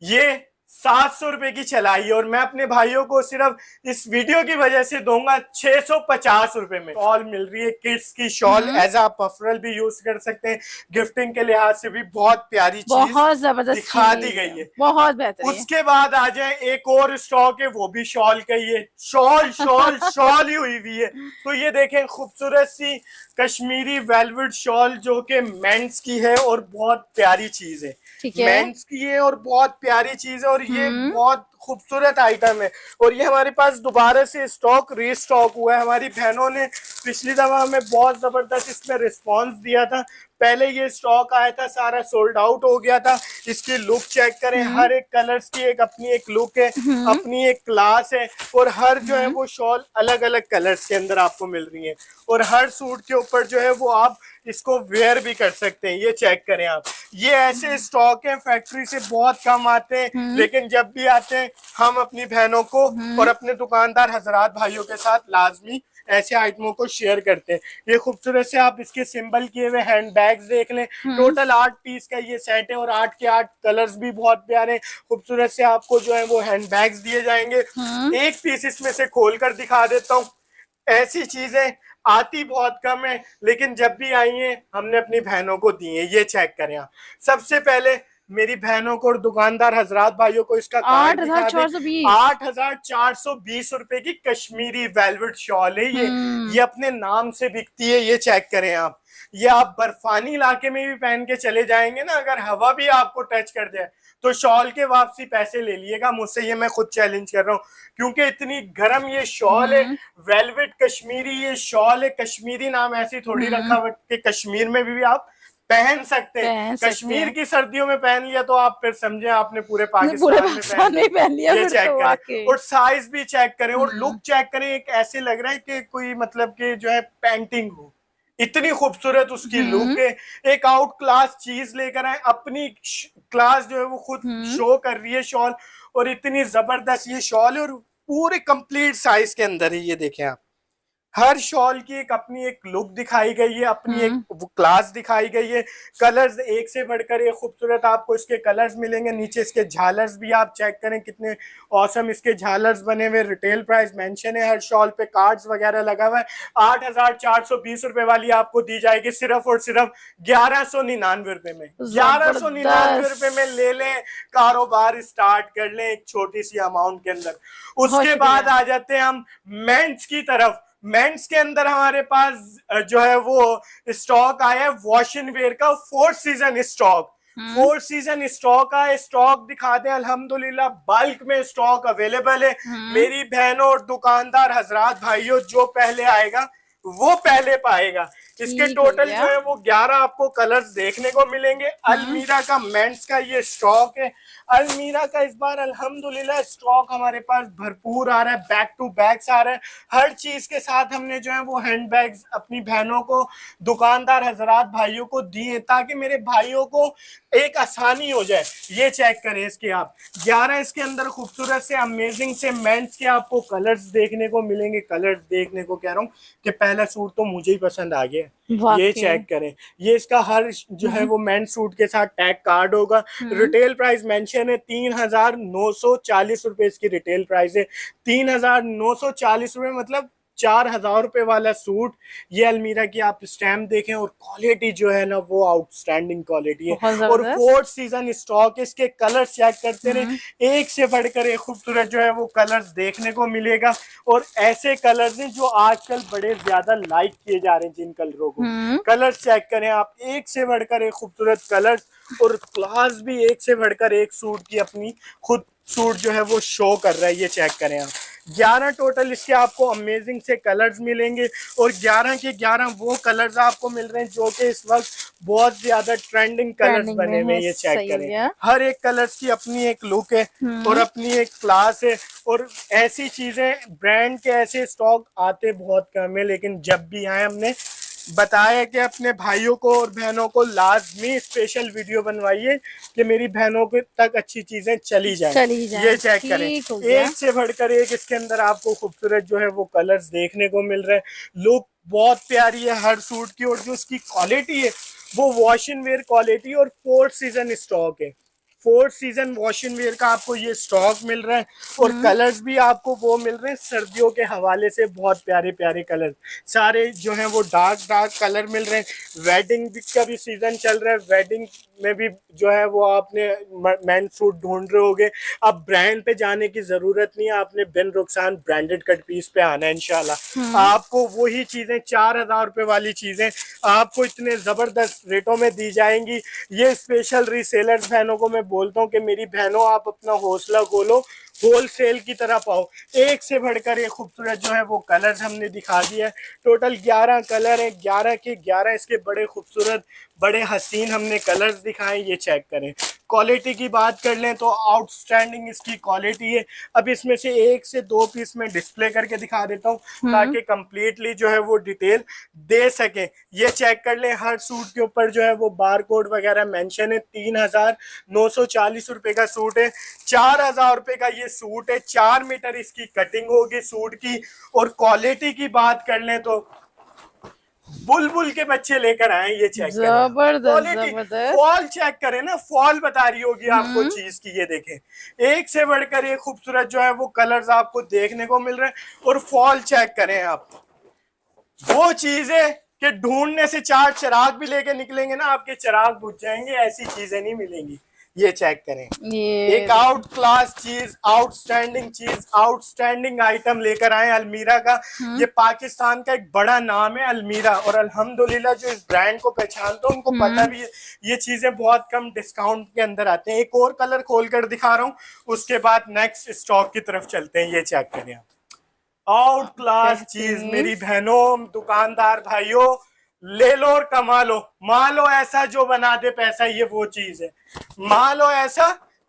ये 700 रुपए की चलाई है, और मैं अपने भाइयों को सिर्फ इस वीडियो की वजह से दूंगा 650 रुपए में। शॉल मिल रही है, किड्स की शॉल, एज आप पफरल भी यूज कर सकते हैं। गिफ्टिंग के लिहाज से भी बहुत प्यारी चीज बहुत जबरदस्त दिखा चीज दी गई है। बहुत बेहतरीन। उसके बाद आ जाए एक और स्टॉक है, वो भी शॉल का ही है। शॉल शॉल शॉल ही हुई हुई है। तो ये देखें, खूबसूरत सी कश्मीरी वेलवेट शॉल जो कि मेंस की है और बहुत प्यारी चीज है। ठीक है। मेंस की है और बहुत प्यारी चीज है, और ये बहुत खूबसूरत आइटम है। और ये हमारे पास दोबारा से स्टॉक रीस्टॉक हुआ है। हमारी बहनों ने पिछली दफा हमें बहुत जबरदस्त इसमें रिस्पांस दिया था। पहले ये स्टॉक आया था, सारा सोल्ड आउट हो गया था। इसकी लुक चेक करें, हर एक कलर्स की एक अपनी एक लुक है, अपनी एक क्लास है, और हर जो है वो शॉल अलग अलग कलर्स के अंदर आपको मिल रही है, और हर सूट के ऊपर जो है वो आप इसको वेयर भी कर सकते हैं। ये चेक करें आप, ये ऐसे स्टॉक है फैक्ट्री से बहुत कम आते हैं, लेकिन जब भी आते हैं हम अपनी बहनों को और अपने दुकानदार हजरात भाइयों के साथ लाजमी ऐसे आइटमों को शेयर करते हैं। ये खूबसूरत से आप इसके सिंबल किए हुए हैंड बैग्स देख लें। टोटल 8 पीस का ये सेट है, और 8 के 8 कलर्स भी बहुत प्यारे खूबसूरत से आपको जो है वो हैंड बैग्स दिए जाएंगे। एक पीस इसमें से खोल कर दिखा देता हूँ। ऐसी चीजें आती बहुत कम है, लेकिन जब भी आई हैं हमने अपनी बहनों को दी है। ये चेक करें आप। सबसे पहले मेरी बहनों को और दुकानदार हजरात भाइयों को इसका कार्ड दिखा दें। 8,420 रुपए की कश्मीरी वेलवेट शॉल है ये अपने नाम से बिकती है। ये चेक करें आप, ये आप बर्फानी इलाके में भी पहन के चले जाएंगे ना, अगर हवा भी आपको टच कर जाए तो शॉल के वापसी पैसे ले लिएगा मुझसे। ये मैं खुद चैलेंज कर रहा हूँ, क्योंकि इतनी गर्म ये शॉल है। वेलवेट कश्मीरी ये शॉल है। कश्मीरी नाम ऐसी थोड़ी रखा हुआ कि कश्मीर में भी आप पहन सकते हैं। कश्मीर की सर्दियों में पहन लिया तो आप फिर समझे आपने पूरे पाकिस्तान में पहन लिया। ये चेक करें, और साइज भी चेक करें, और लुक चेक करें। एक ऐसे लग रहा है कि कोई मतलब कि जो है पेंटिंग हो, इतनी खूबसूरत उसकी लुक है। एक आउट क्लास चीज लेकर आए, अपनी क्लास जो है वो खुद शो कर रही है शॉल, और इतनी जबरदस्त ये शॉल है, और पूरे कंप्लीट साइज के अंदर है। ये देखें आप, हर शॉल की एक अपनी एक लुक दिखाई गई है, अपनी एक क्लास दिखाई गई है। कलर्स एक से बढ़कर एक खूबसूरत आपको इसके कलर्स मिलेंगे। नीचे इसके झालर्स भी आप चेक करें, कितने औसम इसके झालर्स बने हुए। रिटेल प्राइस मेंशन है हर शॉल पे, कार्ड्स वगैरह लगा हुआ है। 8,420 वाली आपको दी जाएगी सिर्फ और सिर्फ 1199 में। 1199 में ले लें, कारोबार स्टार्ट कर लें एक छोटी सी अमाउंट के अंदर। उसके बाद आ जाते हैं हम मेंस की तरफ। मेंस के अंदर हमारे पास जो है वो स्टॉक आया है वॉश एंड वेयर का 4th season stock. 4th season stock आया, स्टॉक दिखा दें। अल्हम्दुलिल्लाह बल्क में स्टॉक अवेलेबल है। मेरी बहनों और दुकानदार हजरात भाइयों, जो पहले आएगा वो पहले पाएगा। इसके ठीक हो टोटल गया। जो है वो 11 आपको कलर्स देखने को मिलेंगे। अलमीरा का मेंस का ये स्टॉक है। अलमीरा का इस बार अल्हम्दुलिल्लाह स्टॉक हमारे पास भरपूर आ रहा है, बैक टू बैक्स आ रहा है। हर चीज के साथ हमने जो है वो हैंड बैग्स अपनी बहनों को, दुकानदार हजरात भाइयों को दिए ताकि मेरे भाइयों को एक आसानी हो जाए। ये चेक करें इसके आप 11 इसके अंदर खूबसूरत से अमेजिंग से मेंस के आपको कलर्स देखने को मिलेंगे। कलर्स देखने को कह रहा हूँ कि पहला सूट तो मुझे ही पसंद आ गया। ये वाकई। चेक करें, ये इसका हर जो है वो मेंस सूट के साथ टैग कार्ड होगा। रिटेल प्राइस मेंशन है 3,940 रुपए इसकी रिटेल प्राइस है। 3,940 रुपए मतलब 4,000 रुपए वाला सूट। ये अलमीरा की आप स्टैम्प देखें और क्वालिटी जो है ना वो आउटस्टैंडिंग क्वालिटी है बहुत और जबरदस्त। Fourth season stock. इसके कलर्स चेक करते रहे, एक से बढ़कर एक खूबसूरत जो है वो कलर्स देखने को मिलेगा। और ऐसे कलर्स हैं जो आजकल बड़े ज्यादा लाइक किए जा रहे हैं जिन कलरों को। कलर्स चेक करें आप, एक से बढ़कर एक खूबसूरत कलर्स और क्लास भी एक से बढ़कर एक सूट की अपनी खुद सूट जो है वो शो कर रहा है। ये चेक करें आप, 11 टोटल इसके आपको अमेजिंग से कलर्स मिलेंगे और 11 के 11 वो कलर्स आपको मिल रहे हैं जो कि इस वक्त बहुत ज्यादा ट्रेंडिंग कलर्स बने हुए हैं। ये चेक करें, हर एक कलर्स की अपनी एक लुक है और अपनी एक क्लास है। और ऐसी चीजें ब्रांड के ऐसे स्टॉक आते बहुत कम है, लेकिन जब भी आए हमने बताया कि अपने भाइयों को और बहनों को लाजमी स्पेशल वीडियो बनवाइए कि मेरी बहनों के तक अच्छी चीजें चली जाएं। ये चेक करें, एक से बढ़कर एक इसके अंदर आपको खूबसूरत जो है वो कलर्स देखने को मिल रहे हैं। लुक बहुत प्यारी है हर सूट की और जो उसकी क्वालिटी है वो वॉश एंड वेयर क्वालिटी और 4th सीजन स्टॉक है। 4th season wash and where का आपको ये स्टॉक मिल रहा है और कलर्स भी आपको वो मिल रहे हैं सर्दियों के हवाले से। बहुत प्यारे प्यारे कलर सारे जो हैं वो डार्क कलर मिल रहे हैं। वेडिंग का भी सीजन चल रहा है, वेडिंग में भी जो है वो आपने मैन सूट ढूंढ रहे होगे। अब ब्रांड पे जाने की जरूरत नहीं है, आपने बिन रुखसान ब्रांडेड कट पीस पे आना है। इंशाल्लाह आपको वही चीजें 4,000 रुपए वाली चीजें आपको इतने जबरदस्त रेटों में दी जाएंगी। ये स्पेशल रीसेलर्स बहनों को मैं बोलता हूँ कि मेरी बहनों आप अपना हौसला खोलो, होलसेल की तरफ आओ। एक से बढ़कर एक खूबसूरत जो है वो कलर्स हमने दिखा दिया है। टोटल 11 कलर है, 11 के 11 इसके बड़े खूबसूरत बड़े हसीन हमने कलर्स दिखाए। ये चेक करें, क्वालिटी की बात कर लें तो आउटस्टैंडिंग इसकी क्वालिटी है। अब इसमें से एक से दो पीस में डिस्प्ले करके दिखा देता हूँ ताकि कंप्लीटली जो है वो डिटेल दे सके। ये चेक कर लें, हर सूट के ऊपर जो है वो बार कोड वगैरह मेंशन है। 3,940 रुपए का सूट है, 4,000 रुपए का ये सूट है। 4 मीटर इसकी कटिंग होगी सूट की। और क्वालिटी की बात कर लें तो बुलबुल के बच्चे लेकर आए। ये चेक करें, जबरदस्त। फॉल चेक करें ना, फॉल बता रही होगी आपको चीज की। ये देखें, एक से बढ़कर एक खूबसूरत जो है वो कलर्स आपको देखने को मिल रहे हैं। और फॉल चेक करें आप, वो चीज है कि ढूंढने से 4 चिराग भी लेके निकलेंगे ना आपके चिराग बुझ जाएंगे, ऐसी चीजें नहीं मिलेंगी। ये चेक करें, एक आउट क्लास चीज, आउटस्टैंडिंग चीज, आउटस्टैंडिंग आइटम लेकर आए अलमीरा का। ये पाकिस्तान का एक बड़ा नाम है अलमीरा और अल्हम्दुलिल्लाह जो इस ब्रांड को पहचानते हैं उनको पता भी है ये चीजें बहुत कम डिस्काउंट के अंदर आते हैं। एक और कलर खोल कर दिखा रहा हूँ, उसके बाद नेक्स्ट स्टॉक की तरफ चलते हैं। ये चेक करें, आउट क्लास चीज मेरी बहनों दुकानदार भाइयों, ले लो और कमा लो। लो ऐसा जो बना दे पैसा, ये वो चीज है। लो ऐसा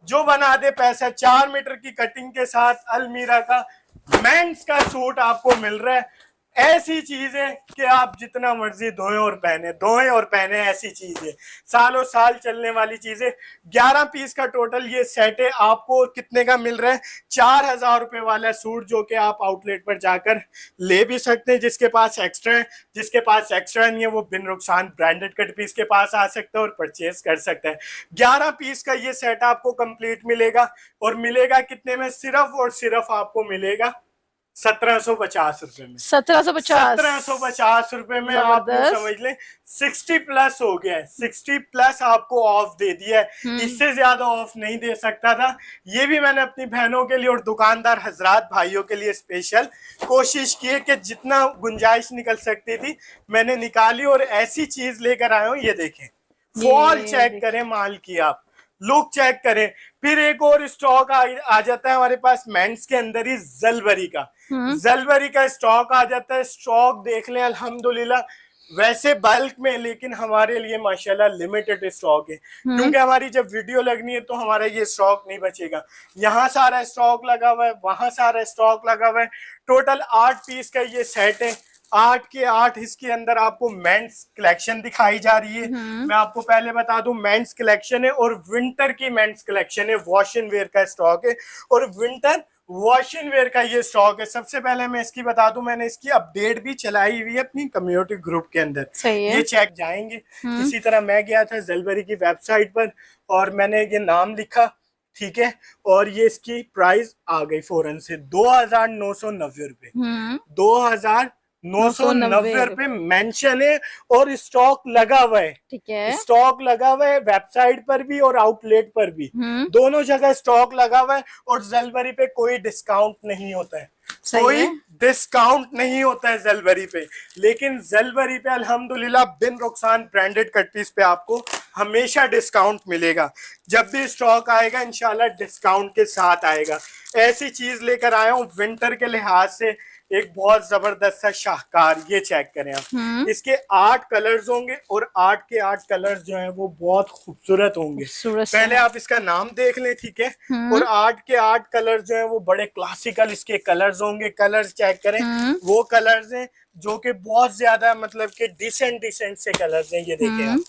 जो बना दे पैसा। 4 मीटर की कटिंग के साथ अलमीरा का मेंस का सूट आपको मिल रहा है। ऐसी चीज है कि आप जितना मर्जी धोएं और पहने, ऐसी चीज है, सालों साल चलने वाली चीज है। 11 पीस का टोटल ये सेट है। आपको कितने का मिल रहा है? 4,000 रुपए वाला सूट, जो कि आप आउटलेट पर जाकर ले भी सकते हैं। जिसके पास एक्स्ट्रा है, जिसके पास एक्स्ट्रा नहीं है, वो बिन रुखसान ब्रांडेड कट पीस के पास आ सकता है और परचेज कर सकता है। 11 पीस का ये सेट आपको कंप्लीट मिलेगा और मिलेगा कितने में? सिर्फ और सिर्फ आपको मिलेगा 1,750 रुपए में। 1,750 रुपए में आप समझ लें 60 प्लस हो गया है। 60 प्लस आपको ऑफ दे दिया है, इससे ज्यादा ऑफ नहीं दे सकता था। ये भी मैंने अपनी बहनों के लिए और दुकानदार हजरात भाइयों के लिए स्पेशल कोशिश की है कि जितना गुंजाइश निकल सकती थी मैंने निकाली और ऐसी चीज लेकर आया हूँ। ये देखें, फॉल चेक करें माल की, आप लुक चेक करें। फिर एक और स्टॉक आ जाता है हमारे पास मेंस के अंदर ही जलबरी का। जलबरी का स्टॉक आ जाता है। स्टॉक देख लें, अल्हम्दुलिल्लाह वैसे बल्क में, लेकिन हमारे लिए माशाल्लाह लिमिटेड स्टॉक है, क्योंकि हमारी जब वीडियो लगनी है तो हमारा ये स्टॉक नहीं बचेगा। यहाँ सारा स्टॉक लगा हुआ है, वहां सारा स्टॉक लगा हुआ है। टोटल 8 पीस का ये सेट है, 8 के 8 इसके अंदर आपको मेंस कलेक्शन दिखाई जा रही है। मैं आपको पहले बता दूं, मेंस कलेक्शन है और विंटर की मेंस कलेक्शन है, वॉश एंड वेयर का स्टॉक है और विंटर वॉश एंड वेयर का ये स्टॉक है। सबसे पहले मैं इसकी बता दूं, मैंने इसकी अपडेट भी चलाई हुई है अपनी कम्युनिटी ग्रुप के अंदर, ये चेक जाएंगे। इसी तरह मैं गया था ज़लबरी की वेबसाइट पर और मैंने ये नाम लिखा, ठीक है, और ये इसकी प्राइस आ गई फौरन से 2,990 रुपए। 2,990 रुपए मेंशन है और स्टॉक लगा हुआ है, ठीक है, स्टॉक लगा हुआ है वेबसाइट पर भी और आउटलेट पर भी, दोनों जगह स्टॉक लगा हुआ है। और ज़लबरी पे कोई डिस्काउंट नहीं होता है, कोई डिस्काउंट नहीं होता है ज़लबरी पे, लेकिन ज़लबरी पे अल्हम्दुलिल्लाह बिन रुखसान ब्रांडेड कट पीस पे आपको हमेशा डिस्काउंट मिलेगा। जब भी स्टॉक आएगा इंशाल्लाह डिस्काउंट के साथ आएगा। ऐसी चीज लेकर आया हूँ विंटर के लिहाज से, एक बहुत जबरदस्त सा शाहकार, ये चेक करें आप। इसके 8 कलर्स होंगे और 8 के 8 कलर्स जो हैं वो बहुत खूबसूरत होंगे। पहले आप इसका नाम देख लें, ठीक है, और 8 के 8 कलर्स जो हैं वो बड़े क्लासिकल इसके कलर्स होंगे। कलर्स चेक करें, वो कलर्स हैं जो कि बहुत ज्यादा मतलब कि डिसेंट से कलर्स हैं। ये देखें आप,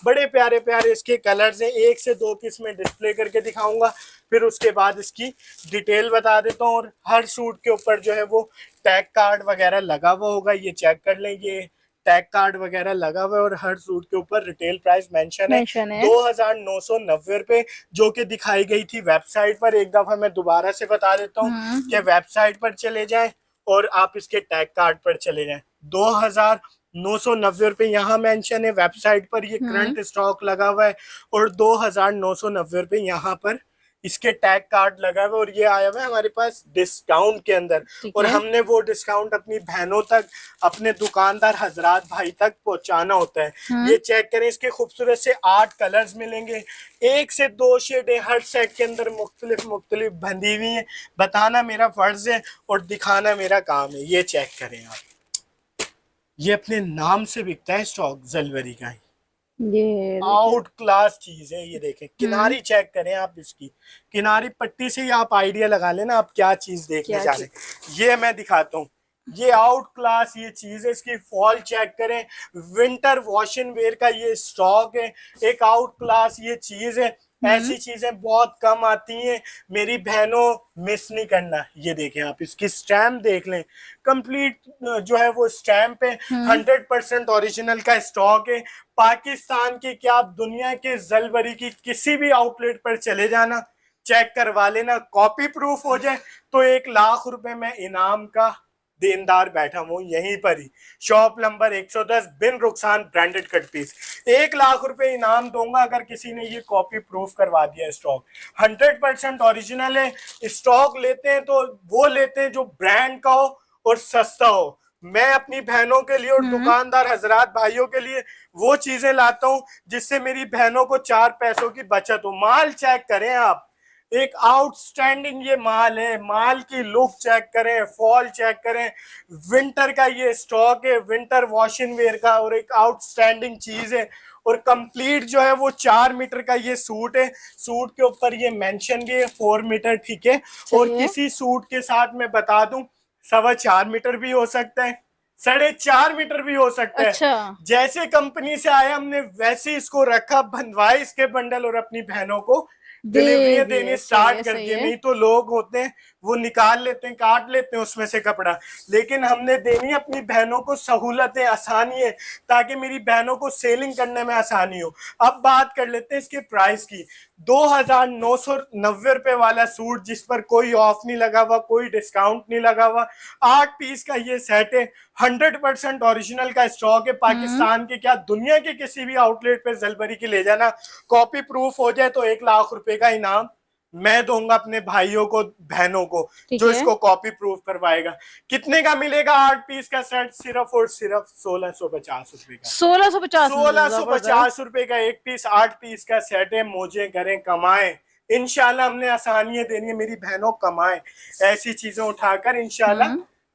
बड़े प्यारे प्यारे इसके कलर्स हैं। 1 से 2 पीस में डिस्प्ले करके दिखाऊंगा, फिर उसके बाद इसकी डिटेल बता देता हूँ। और हर सूट के ऊपर जो है वो टैग कार्ड वगैरह लगा हुआ होगा, ये चेक कर लें, ये टैग कार्ड वगैरह लगा हुआ है और हर सूट के ऊपर रिटेल प्राइस मेंशन है 2,990 रुपए, जो कि दिखाई गई थी वेबसाइट पर। एक दफा मैं दोबारा से बता देता हूँ कि वेबसाइट पर चले जाएं और आप इसके टैग कार्ड पर चले जाएं। 2,990 रुपए यहाँ मेंशन है, वेबसाइट पर ये करंट स्टॉक लगा हुआ है, और 2,990 रुपए यहाँ पर इसके टैग कार्ड लगा हुआ है। और ये आया हुआ है हमारे पास डिस्काउंट के अंदर, और हमने वो डिस्काउंट अपनी बहनों तक, अपने दुकानदार हजरात भाई तक पहुंचाना होता है। ये चेक करें, इसके खूबसूरत से 8 कलर्स मिलेंगे, 1 से 2 शेड है, हर सेट के अंदर मुख्तलिफ बंधी हुई है। बताना मेरा फर्ज है और दिखाना मेरा काम है। ये चेक करें आप, ये अपने नाम से बिकता है स्टॉक ज़लबरी का ही, ये आउट क्लास चीज है। ये देखें, किनारी चेक करें आप, इसकी किनारी पट्टी से ही आप आइडिया लगा लेना आप क्या चीज देखने जा रहे हैं। ये मैं दिखाता हूँ, ये आउट क्लास ये चीज है। इसकी फॉल चेक करें, विंटर वॉश एंड वेयर का ये स्टॉक है, एक आउट क्लास ये चीज है। ऐसी चीजें बहुत कम आती हैं मेरी बहनों, मिस नहीं करना। ये देखें आप, इसकी स्टैम्प देख लें, कंप्लीट जो है वो स्टैम्प है, 100% ओरिजिनल का स्टॉक है। पाकिस्तान की क्या, आप दुनिया के ज़लबरी की किसी भी आउटलेट पर चले जाना, चेक करवा लेना, कॉपी प्रूफ हो जाए तो 1 लाख रुपए में इनाम का देनदार बैठा हूँ यहीं पर ही, शॉप नंबर 110 बिन Rukhsan branded cut piece. 1 lakh रुपए इनाम दूंगा अगर किसी ने ये कॉपी प्रूफ करवा दिया। स्टॉक 100% ओरिजिनल है। स्टॉक लेते हैं तो वो लेते हैं जो ब्रांड का हो और सस्ता हो। मैं अपनी बहनों के लिए और दुकानदार हजरात भाइयों के लिए वो चीजें लाता हूँ जिससे मेरी बहनों को 4 पैसों की बचत हो। माल चेक करें आप, एक आउटस्टैंडिंग ये माल है, माल की लुक चेक करें, फॉल चेक करें, विंटर का ये स्टॉक है, विंटर वॉश एंड वेयर का, और एक आउटस्टैंडिंग चीज है। और कंप्लीट जो है वो 4 मीटर का ये सूट है, सूट के ऊपर ये मेंशन भी है 4 मीटर, ठीक है। और किसी सूट के साथ मैं बता दूं 4.25 मीटर भी हो सकता है, 4.5 मीटर भी हो सकता है। अच्छा। जैसे कंपनी से आया हमने वैसे इसको रखा, बंधवाए इसके बंडल और अपनी बहनों को डिलीवरी देनी स्टार्ट कर दी। नहीं तो लोग होते हैं वो निकाल लेते हैं, काट लेते हैं उसमें से कपड़ा, लेकिन हमने देनी अपनी बहनों को सहूलतें, आसानी है, ताकि मेरी बहनों को सेलिंग करने में आसानी हो। अब बात कर लेते हैं इसके प्राइस की। 2,990 रुपए वाला सूट जिस पर कोई ऑफ नहीं लगा हुआ, कोई डिस्काउंट नहीं लगा हुआ, 8 पीस का ये सेट है, 100% ओरिजिनल का स्टॉक है। पाकिस्तान के क्या दुनिया के किसी भी आउटलेट पे ज़लबरी की ले जाना, कॉपी प्रूफ हो जाए तो 1 लाख रुपए का इनाम मैं दूंगा अपने भाइयों को, बहनों को, जो इसको कॉपी प्रूफ करवाएगा। कितने का मिलेगा 8 पीस का सेट? सिर्फ और सिर्फ 1,650 रुपए का। 1,650 रुपए का एक पीस 8 पीस का सेट है। मौजें करें, कमाएं, इंशाल्लाह हमने आसानियां देनी है, मेरी बहनों कमाएं, ऐसी चीजें उठाकर इंशाल्लाह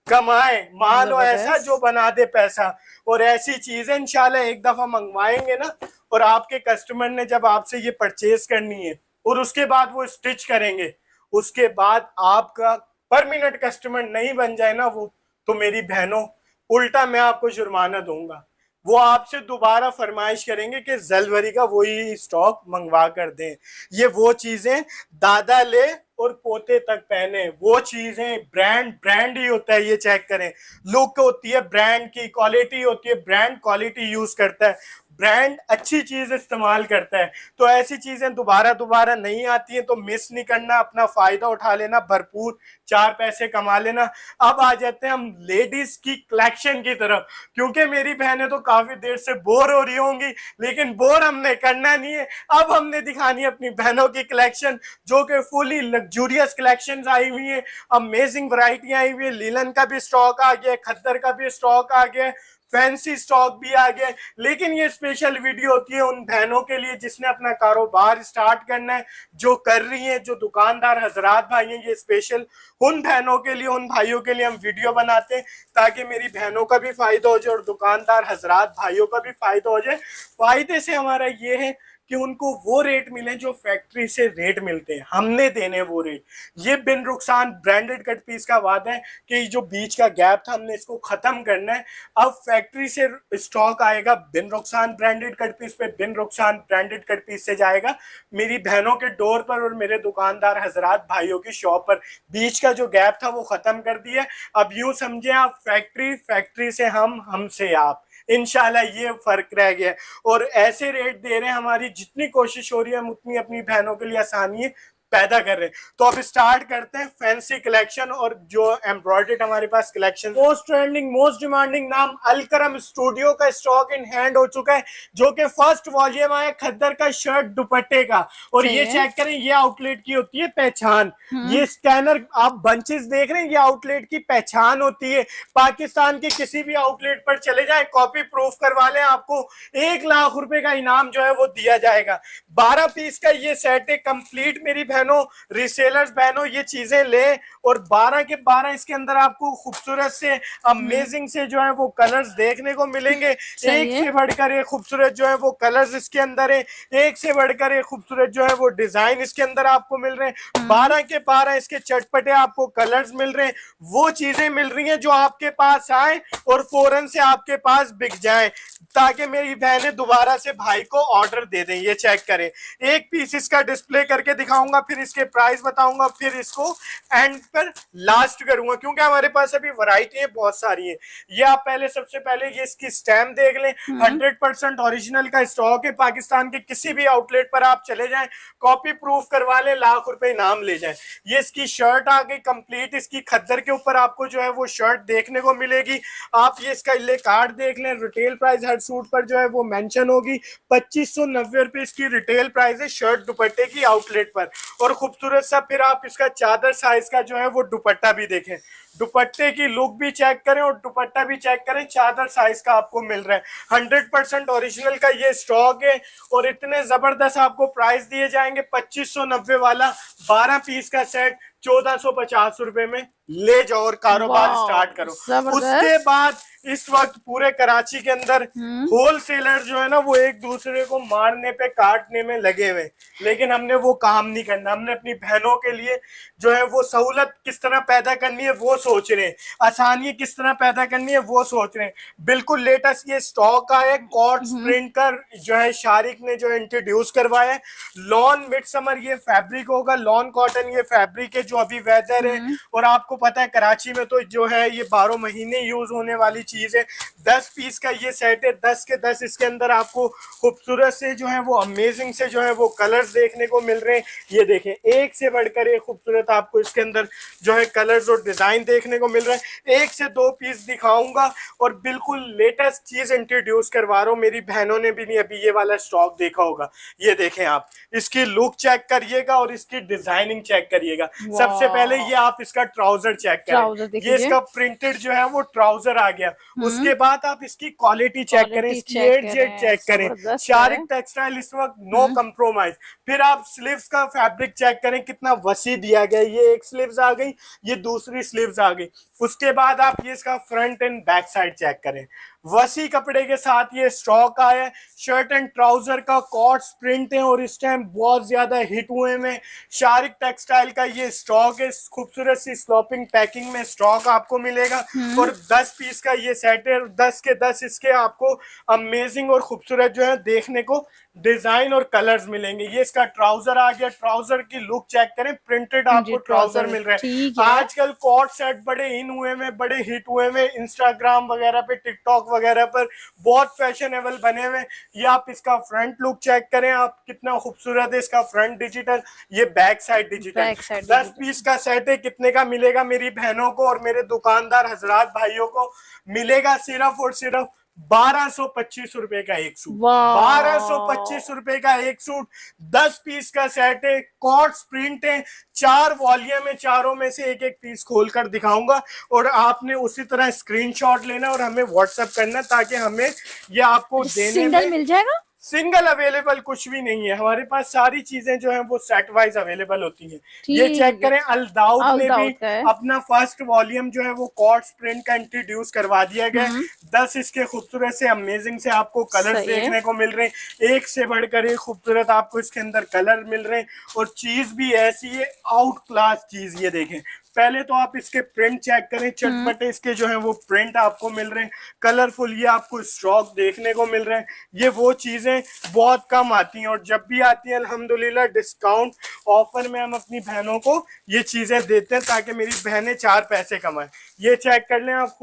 कमाए, माल हो ऐसा जबरदस्त। जो बना दे पैसा। और ऐसी चीजें इंशाल्लाह एक दफा मंगवाएंगे ना, और आपके कस्टमर ने जब आपसे ये परचेज करनी है और उसके बाद वो स्टिच करेंगे, उसके बाद आपका परमानेंट कस्टमर नहीं बन जाए ना वो, तो मेरी बहनों उल्टा मैं आपको जुर्माना दूंगा। वो आपसे दोबारा फरमाइश करेंगे कि जलवरी का वही स्टॉक मंगवा कर दें। ये वो चीजें दादा ले और पोते तक पहने, वो चीजें ब्रांड ब्रांड ही होता है। ये चेक करें, लुक होती है ब्रांड की, क्वालिटी होती है ब्रांड, क्वालिटी यूज करता है ब्रांड, अच्छी चीज इस्तेमाल करता है। तो ऐसी चीजें दोबारा दोबारा नहीं आती हैं, तो मिस नहीं करना, अपना फायदा उठा लेना, भरपूर 4 पैसे कमा लेना। अब आ जाते हैं हम लेडीज की कलेक्शन की तरफ, क्योंकि मेरी बहनें तो काफी देर से बोर हो रही होंगी, लेकिन बोर हमने करना नहीं है। अब हमने दिखानी है अपनी बहनों की कलेक्शन, जो कि फुली लग्जूरियस कलेक्शंस आई हुई है, अमेजिंग वैरायटियां आई हुई है। लीलन का भी स्टॉक आ गया, खद्दर का भी स्टॉक आ गया, फैंसी स्टॉक भी आ गया। लेकिन ये स्पेशल वीडियो होती है उन बहनों के लिए जिसने अपना कारोबार स्टार्ट करना है, जो कर रही हैं, जो दुकानदार हजरात भाई हैं। ये स्पेशल उन बहनों के लिए, उन भाइयों के लिए हम वीडियो बनाते हैं, ताकि मेरी बहनों का भी फायदा हो जाए और दुकानदार हजरात भाइयों का भी फायदा हो जाए। फायदे से हमारा ये है कि उनको वो रेट मिले जो फैक्ट्री से रेट मिलते हैं, हमने देने वो रेट। ये बिन रुखसान ब्रांडेड कट पीस का वादा है कि जो बीच का गैप था हमने इसको खत्म करना है। अब फैक्ट्री से स्टॉक आएगा बिन रुखसान ब्रांडेड कट पीस पे, बिन रुखसान ब्रांडेड कट पीस से जाएगा मेरी बहनों के डोर पर और मेरे दुकानदार हजरात भाइयों की शॉप पर। बीच का जो गैप था वो खत्म कर दिया। अब यूं समझे आप, फैक्ट्री, फैक्ट्री से हम, हमसे आप, इंशाल्लाह ये फर्क रह गया। और ऐसे रेट दे रहे हैं, हमारी जितनी कोशिश हो रही है हम उतनी अपनी बहनों के लिए आसानी पैदा कर रहे हैं। तो अब स्टार्ट करते हैं फैंसी कलेक्शन और जो एम्ब्रॉयडर्ड हमारे पास collection. Most trending, most demanding नाम अलकरम स्टूडियो का स्टॉक इन हैंड हो चुका है, जो कि फर्स्ट वॉल्यूम आया खद्दर का शर्ट दुपट्टे का। और ये चेक करें, ये आउटलेट की होती है पहचान। ये स्कैनर आप बंचेस देख रहे हैं, ये आउटलेट की पहचान होती है। पाकिस्तान के किसी भी आउटलेट पर चले जाए, कॉपी प्रूफ करवा लें, आपको 1 लाख रुपए का इनाम जो है वो दिया जाएगा। 12 पीस का ये सेट है कंप्लीट। मेरी बहनों, रिसेलर्स बहनों, ये चीजें ले, और 12 के 12 इसके अंदर आपको खूबसूरत से, अमेजिंग से जो है वो कलर्स देखने को मिलेंगे। एक से बढ़कर एक खूबसूरत जो है वो कलर्स इसके अंदर है, एक से बढ़कर एक खूबसूरत जो है वो डिजाइन इसके अंदर आपको मिल रहे हैं। 12 के 12 इसके चटपटे आपको कलर्स मिल रहे हैं। वो चीजें मिल रही हैं जो आपके पास आए और फौरन से आपके पास बिक जाए, ताकि मेरी बहनें दोबारा से भाई को ऑर्डर दे दें। ये चेक करें, एक पीस इसका डिस्प्ले करके दिखाऊंगा, फिर इसके प्राइस बताऊंगा, फिर इसको एंड पर लास्ट करूंगा, क्योंकि हमारे पास अभी वैरायटी बहुत सारी है। ये आप पहले, सबसे पहले ये इसकी स्टैम्प देख लें, 100% ओरिजिनल का स्टॉक है। पाकिस्तान के किसी भी आउटलेट पर आप चले जाएं, कॉपी प्रूफ करवा लें, लाख रुपए इनाम ले जाएं। ये इसकी शर्ट आ गई कंप्लीट, इसकी खद्दर के ऊपर आपको जो है वो शर्ट देखने को मिलेगी। आप ये इसका इले कार्ड देख लें, रिटेल प्राइस हर सूट पर जो है वो मेंशन होगी। 2590 रुपए इसकी रिटेल प्राइस है शर्ट दुपट्टे की आउटलेट पर। और खूबसूरत सा फिर आप इसका चादर साइज का जो है वो दुपट्टा भी देखें, दुपट्टे की लुक भी चेक करें और दुपट्टा भी चेक करें, चादर साइज का आपको मिल रहा है। 100% ओरिजिनल का ये स्टॉक है और इतने जबरदस्त आपको प्राइस दिए जाएंगे। 2590 वाला 12 पीस का सेट 1450 रुपए में ले जाओ और कारोबार स्टार्ट करो। उसके बाद इस वक्त पूरे कराची के अंदर होलसेलर जो है ना वो एक दूसरे को मारने पे, काटने में लगे हुए, लेकिन हमने वो काम नहीं करना। हमने अपनी बहनों के लिए जो है वो सहूलत किस तरह पैदा करनी है वो सोच रहे हैं, आसानी किस तरह पैदा करनी है वो सोच रहे हैं। बिल्कुल लेटेस्ट ये स्टॉक आया है, कॉट प्रिंट का जो है शारिक ने जो इंट्रोड्यूस करवाया है। लॉन मिड समर ये फैब्रिक होगा, लॉन कॉटन ये फैब्रिक है जो अभी वेदर है। और आपको पता है कराची में तो जो है ये 12 महीने यूज होने वाली चीज है। 10 पीस का ये सेट है, 10 के 10 इसके अंदर आपको खूबसूरत से जो है वो अमेजिंग से जो है वो कलर्स देखने को मिल रहे हैं। ये देखें, एक से बढ़कर एक खूबसूरत आपको इसके अंदर जो है कलर्स और डिजाइन देखने को मिल रहा है। 1 से 2 पीस दिखाऊंगा और बिल्कुल लेटेस्ट चीज इंट्रोड्यूस करवा रहा हूँ। मेरी बहनों ने भी नहीं अभी ये वाला स्टॉक देखा होगा। ये देखें, आप इसकी लुक चेक करिएगा और इसकी डिजाइनिंग चेक करिएगा। सबसे पहले ये आप इसका ट्राउजर ट्राउजर चेक ट्राउजर करें, देख ये लीजिए। इसका प्रिंटेड जो है वो ट्राउजर आ गया। उसके बाद आप इसकी क्वालिटी चेक करें, क्वालिटी इसकी चेक एड जेड करें, चेक करें, जबरदस्त है। शारिक टेक्सटाइल इस वक्त नो कंप्रोमाइज। फिर आप स्लीव्स का फैब्रिक चेक करें, कितना वसी दिया गया, ये एक स्लीव्स आ गई, ये दूसरी स्लीव्स आ गई। उसके बाद आप ये इसका front and back side check करें, वसी कपड़े के साथ ये स्टॉक आया है। शर्ट एंड ट्राउजर का कॉर्ड्स प्रिंट है और इस टाइम बहुत ज्यादा हिट हुए में। शारिक टेक्सटाइल का ये स्टॉक है, खूबसूरत सी स्लॉपिंग पैकिंग में स्टॉक आपको मिलेगा। और 10 पीस का ये सेट है, 10 के 10 इसके आपको अमेजिंग और खूबसूरत जो है देखने को डिजाइन और कलर्स मिलेंगे। ये इसका ट्राउजर आ गया, ट्राउजर की लुक चेक करें, प्रिंटेड आपको ट्राउजर मिल रहे ठीक हैं। है। आजकल कॉर्ड सेट बड़े इन हुए में, बड़े हिट हुए में, इंस्टाग्राम वगैरह पे, टिकटॉक वगैरह पर बहुत फैशनेबल बने हुए। ये आप इसका फ्रंट लुक चेक करें, आप कितना खूबसूरत है इसका फ्रंट डिजिटल, ये back side digital. Back side 10 piece का सेट है, कितने का मिलेगा मेरी बहनों को और मेरे दुकानदार हजरात भाइयों को? मिलेगा सिर्फ और सिर्फ 1225 रुपए का एक सूट। 1225 रुपए का एक सूट, 10 पीस का सेट है, कॉर्ड्स प्रिंट है, 4 वॉल्यूम है, चारों में से एक एक पीस खोलकर दिखाऊंगा और आपने उसी तरह स्क्रीनशॉट लेना और हमें व्हाट्सएप करना ताकि हमें ये आपको देने सिंगल में मिल जाएगा। सिंगल अवेलेबल कुछ भी नहीं है, हमारे पास सारी चीजें जो हैं वो सेट वाइज अवेलेबल होती हैं। ये चेक करें, अलदाउद ने भी अपना फर्स्ट वॉल्यूम जो है वो कॉर्ड्स प्रिंट का इंट्रोड्यूस करवा दिया गया। 10 इसके खूबसूरत से अमेजिंग से आपको कलर्स देखने को मिल रहे हैं, एक से बढ़कर एक खूबसूरत आपको इसके अंदर कलर मिल रहे हैं और चीज भी ऐसी है आउट क्लास चीज। ये देखें, पहले तो आप इसके प्रिंट चेक करें, चटपटे इसके जो है वो प्रिंट आपको मिल रहे हैं, कलरफुल ये आपको स्टॉक देखने को मिल रहे हैं। ये वो चीजें बहुत कम आती हैं और जब भी आती हैं अल्हम्दुलिल्लाह डिस्काउंट ऑफर में हम अपनी बहनों को ये चीजें देते हैं ताकि मेरी बहनें 4 पैसे कमाएं। ये चेक कर लें आप,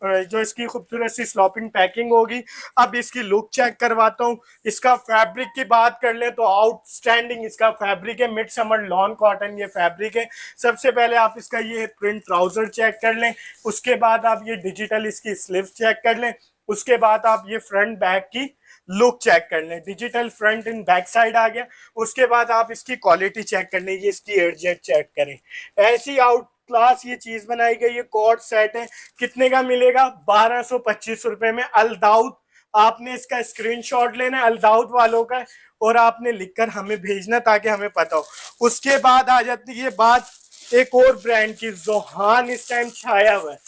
जो इसकी खूबसूरत सी स्लॉपिंग पैकिंग होगी। अब इसकी लुक चेक करवाता हूँ। इसका फैब्रिक की बात कर लें तो आउटस्टैंडिंग इसका फैब्रिक है, मिड समर लॉन कॉटन ये फैब्रिक है। सबसे पहले आप इसका ये प्रिंट ट्राउजर चेक कर लें, उसके बाद आप ये डिजिटल इसकी स्लीव्स चेक कर लें, उसके बाद आप ये फ्रंट बैक की लुक चेक कर लें, digital front and back side आ गया। उसके बाद आप इसकी क्वालिटी चेक कर लें, ये इसकी एडजेट चेक करें। ऐसी आउट क्लास ये चीज बनाई गई, ये कॉर्ड सेट है, कितने का मिलेगा? 1225 रुपए में। अलदाउद, आपने इसका स्क्रीनशॉट लेना है अलदाउद वालों का और आपने लिखकर हमें भेजना ताकि हमें पता हो। उसके बाद आ जाती है बात एक और ब्रांड की, जोहान इस टाइम छाया हुआ है,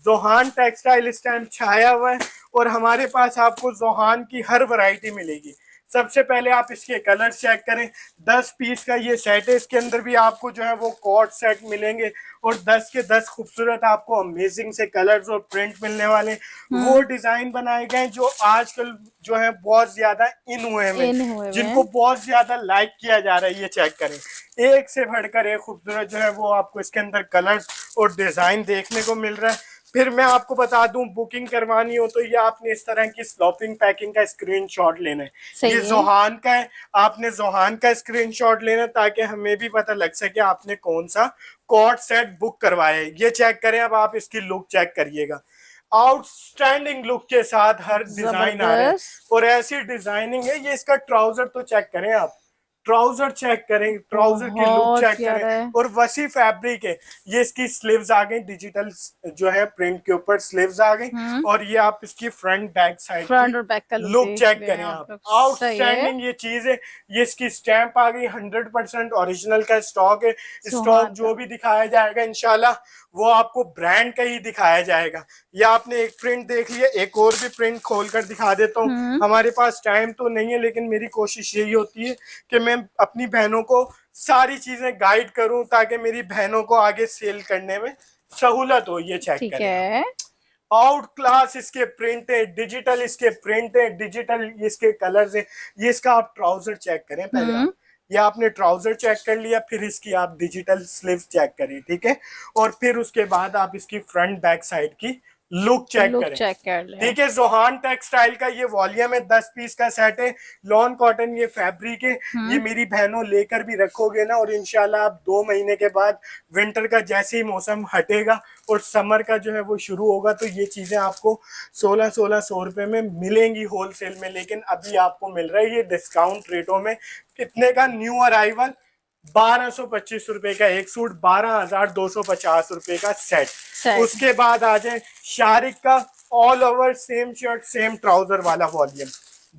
जोहान टेक्सटाइल इस टाइम छाया हुआ है और हमारे पास आपको जोहान की हर वैरायटी मिलेगी। सबसे पहले आप इसके कलर चेक करें, 10 पीस का ये सेट है, इसके अंदर भी आपको जो है वो कॉर्ड सेट मिलेंगे और 10 के 10 खूबसूरत आपको अमेजिंग से कलर्स और प्रिंट मिलने वाले। वो डिजाइन बनाए गए जो आजकल जो है बहुत ज्यादा इन हुए हैं, जिनको बहुत ज्यादा लाइक किया जा रहा है। ये चेक करें, एक से बढ़कर एक खूबसूरत जो है वो आपको इसके अंदर कलर्स और डिजाइन देखने को मिल रहा है। फिर मैं आपको बता दूं, बुकिंग करवानी हो तो ये आपने इस तरह की स्लॉपिंग पैकिंग का स्क्रीनशॉट लेना है। ये जोहान का है, आपने जोहान का स्क्रीनशॉट लेना ताकि हमें भी पता लग सके आपने कौन सा कॉर्ड सेट बुक करवाया है। ये चेक करें, अब आप इसकी लुक चेक करिएगा, आउटस्टैंडिंग लुक के साथ हर डिजाइन आ रहा है और ऐसी डिजाइनिंग है। ये इसका ट्राउजर तो चेक करें आप, ट्राउजर चेक करें, ट्राउजर की लुक चेक करें और वसी फैब्रिक है। ये इसकी स्लीव्स आ गई, डिजिटल जो है प्रिंट के ऊपर स्लीव्स आ गई और ये आप इसकी फ्रंट बैक साइड फ्रंट और बैक का लुक चेक करें आप, आउटस्टैंडिंग ये चीज है। ये इसकी स्टैंप आ गई, 100% ओरिजिनल का स्टॉक है। स्टॉक जो भी दिखाया जाएगा इंशाल्लाह वो आपको ब्रांड का ही दिखाया जाएगा। या आपने एक प्रिंट देख लिया, एक और भी प्रिंट खोलकर दिखा देता हूँ। हमारे पास टाइम तो नहीं है लेकिन मेरी कोशिश यही होती है कि मैं अपनी बहनों को सारी चीजें गाइड करूं ताकि मेरी बहनों को आगे सेल करने में सहूलत हो। ये चेक करें, आउट क्लास इसके प्रिंट है, डिजिटल इसके प्रिंट है, डिजिटल इसके कलर्स है। ये इसका आप ट्राउजर चेक करें पहले ये आपने ट्राउजर चेक कर लिया, फिर इसकी आप डिजिटल स्लीव्स चेक करें, ठीक है। और फिर उसके बाद आप इसकी फ्रंट बैक साइड की लुक चेक करें, ठीक है। जोहान टेक्सटाइल का ये वॉल्यूम है, 10 पीस का सेट है, लॉन कॉटन ये फैब्रिक है। ये मेरी बहनों लेकर भी रखोगे ना और इंशाल्लाह आप 2 महीने के बाद विंटर का जैसे ही मौसम हटेगा और समर का जो है वो शुरू होगा तो ये चीजें आपको 1600 रुपए में मिलेंगी होलसेल में। लेकिन अभी आपको मिल रहा है ये डिस्काउंट रेटों में। कितने का? न्यू अराइवल ₹1225 का एक सूट, 12,250 का सेट। सेट। उसके बाद आ जाए शारिक का all over same shirt same trouser वाला वॉल्यूम,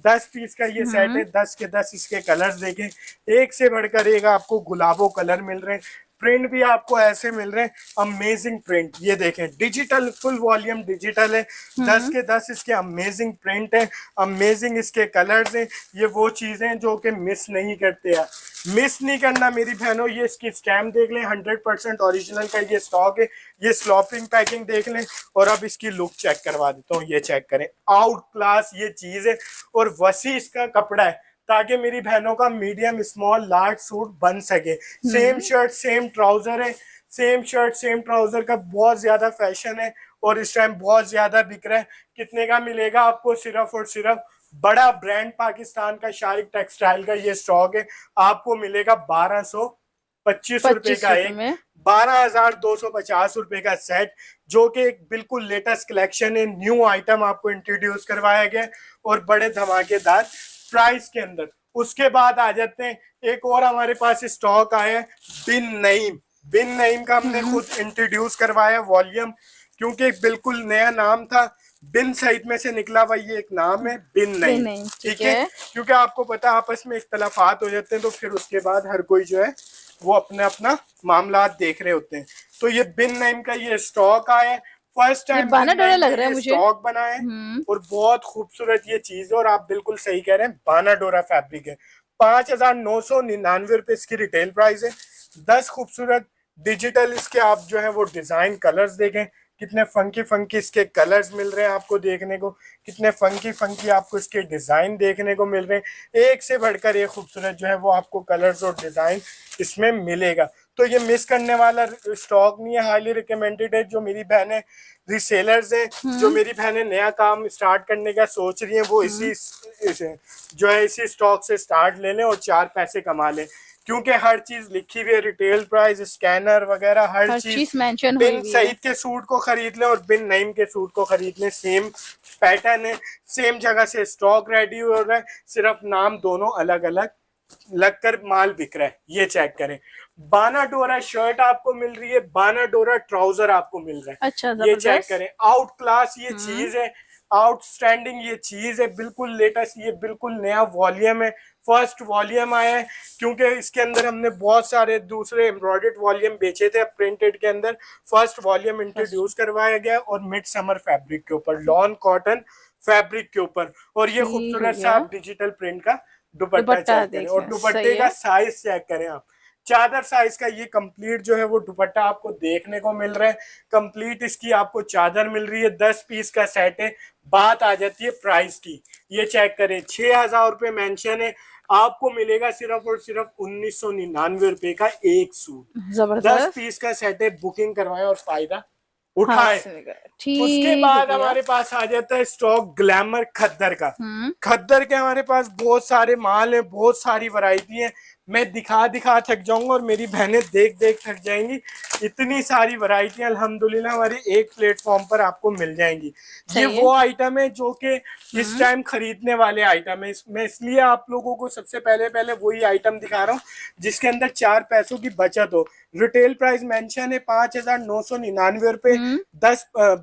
10 पीस का ये सेट है। 10 के 10 इसके कलर्स देखें, एक से बढ़कर एक आपको गुलाबो कलर मिल रहे हैं, प्रिंट भी आपको ऐसे मिल रहे हैं, अमेजिंग प्रिंट। ये देखें डिजिटल, फुल वॉल्यूम डिजिटल है, 10 के 10 इसके अमेजिंग प्रिंट है, अमेजिंग इसके कलर्स हैं। ये वो चीजें हैं जो कि मिस नहीं करते हैं, मिस नहीं करना मेरी बहनों। ये इसकी स्टैम्प देख लें, 100% ओरिजिनल का ये स्टॉक है। ये स्लॉपिंग पैकिंग देख लें, और अब इसकी लुक चेक करवा देता हूँ। ये चेक करें, आउट क्लास ये चीज है, और वसी इसका कपड़ा है, ताकि मेरी बहनों का मीडियम स्मॉल लार्ज सूट बन सके। सेम शर्ट सेम ट्राउजर है, सेम शर्ट सेम ट्राउजर का बहुत ज्यादा फैशन है, और इस टाइम बहुत ज्यादा बिक रहा है। कितने का मिलेगा आपको? सिर्फ और सिर्फ बड़ा ब्रांड पाकिस्तान का शारिक टेक्सटाइल का ये स्टॉक है, आपको मिलेगा 1225 का एक, 12,250 का सेट, जो कि एक बिल्कुल लेटेस्ट कलेक्शन है, न्यू आइटम आपको इंट्रोड्यूस करवाया गया और बड़े धमाकेदार प्राइस के अंदर। उसके बाद आ जाते हैं, एक और हमारे पास स्टॉक आया है बिन नईम। बिन नईम का हमने खुद इंट्रोड्यूस करवाया वॉल्यूम, क्योंकि बिल्कुल नया नाम था, बिन सईद में से निकला हुआ ये एक नाम है, बिन नईम। ठीक है, क्योंकि आपको पता आपस में इख्तलाफात हो जाते हैं, तो फिर उसके बाद हर कोई जो है वो अपना अपना मामला देख रहे होते हैं। तो ये बिन नईम का ये स्टॉक आया है, फर्स्ट टाइम बानाडोरा लग रहा है मुझे, स्टॉक बना है, और बहुत खूबसूरत ये चीज है। और आप बिल्कुल सही कह रहे हैं, बानाडोरा फैब्रिक है। 5,999 इसकी रिटेल प्राइस है। 10 खूबसूरत डिजिटल इसके आप जो है वो डिजाइन कलर्स देखें, कितने फंकी फंकी इसके कलर्स मिल रहे हैं आपको देखने को, कितने फंकी फंकी आपको इसके डिजाइन देखने को मिल रहे हैं। एक से बढ़कर एक खूबसूरत जो है वो आपको कलर्स और डिजाइन इसमें मिलेगा। तो ये मिस करने वाला स्टॉक नहीं है, हाईली रिकमेंडेड है। जो मेरी बहनें रीसेलर्स हैं, जो मेरी बहनें नया काम स्टार्ट करने का सोच रही हैं, वो इसी जो है इसी स्टॉक से स्टार्ट ले लें और 4 पैसे कमा लें, क्योंकि हर चीज लिखी हुई है, रिटेल प्राइस, स्कैनर वगैरह हर चीज मेंशन हुई है। बिन सईद के सूट को खरीद लें और बिन नईम के सूट को खरीद लें, सेम पैटर्न है, सेम जगह से स्टॉक रेडी हो रहा है, सिर्फ नाम दोनों अलग अलग लगकर माल बिक रहा है। ये चेक करें, बानाडोरा शर्ट आपको मिल रही है, बानाडोरा ट्राउजर आपको मिल रहा है। अच्छा, ये चेक करें, आउट क्लास ये चीज है, आउटस्टैंडिंग ये चीज है, बिल्कुल लेटेस्ट, ये बिल्कुल नया वॉल्यूम है, फर्स्ट वॉल्यूम आया है, क्योंकि इसके अंदर हमने बहुत सारे दूसरे एम्ब्रॉयडर्ड वॉल्यूम बेचे थे प्रिंटेड के अंदर। फर्स्ट वॉल्यूम इंट्रोड्यूस करवाया गया, और मिड समर फैब्रिक के ऊपर, लॉन कॉटन फैब्रिक के ऊपर, और ये खूबसूरत सा आप डिजिटल प्रिंट का दुपट्टा चेक करें, और दुपट्टे का साइज चेक करें आप, चादर साइज का ये कंप्लीट जो है वो दुपट्टा आपको देखने को मिल रहा है। कंप्लीट इसकी आपको चादर मिल रही है, 10 पीस का सेट है। बात आ जाती है प्राइस की, ये चेक करें, 6,000 रुपए मेंशन है, आपको मिलेगा सिर्फ और सिर्फ 1,999 रुपए का एक सूट। 10 पीस का सेट है, बुकिंग करवाएं और फायदा उठाए। उसके बाद हमारे पास आ जाता है स्टॉक ग्लैमर खद्दर का। खद्दर के हमारे पास बहुत सारे माल है, बहुत सारी वैरायटी है, मैं दिखा दिखा थक जाऊंगा और मेरी बहनें देख देख थक जाएंगी। इतनी सारी वैरायटी अल्हम्दुलिल्लाह हमारे एक प्लेटफॉर्म पर आपको मिल जाएंगी। ये वो आइटम है जो कि इस टाइम खरीदने वाले आइटम है। मैं इसलिए आप लोगों को सबसे पहले वही आइटम दिखा रहा हूँ जिसके अंदर 4 पैसों की बचत हो। रिटेल प्राइस मेंशन है 5,999 रुपए।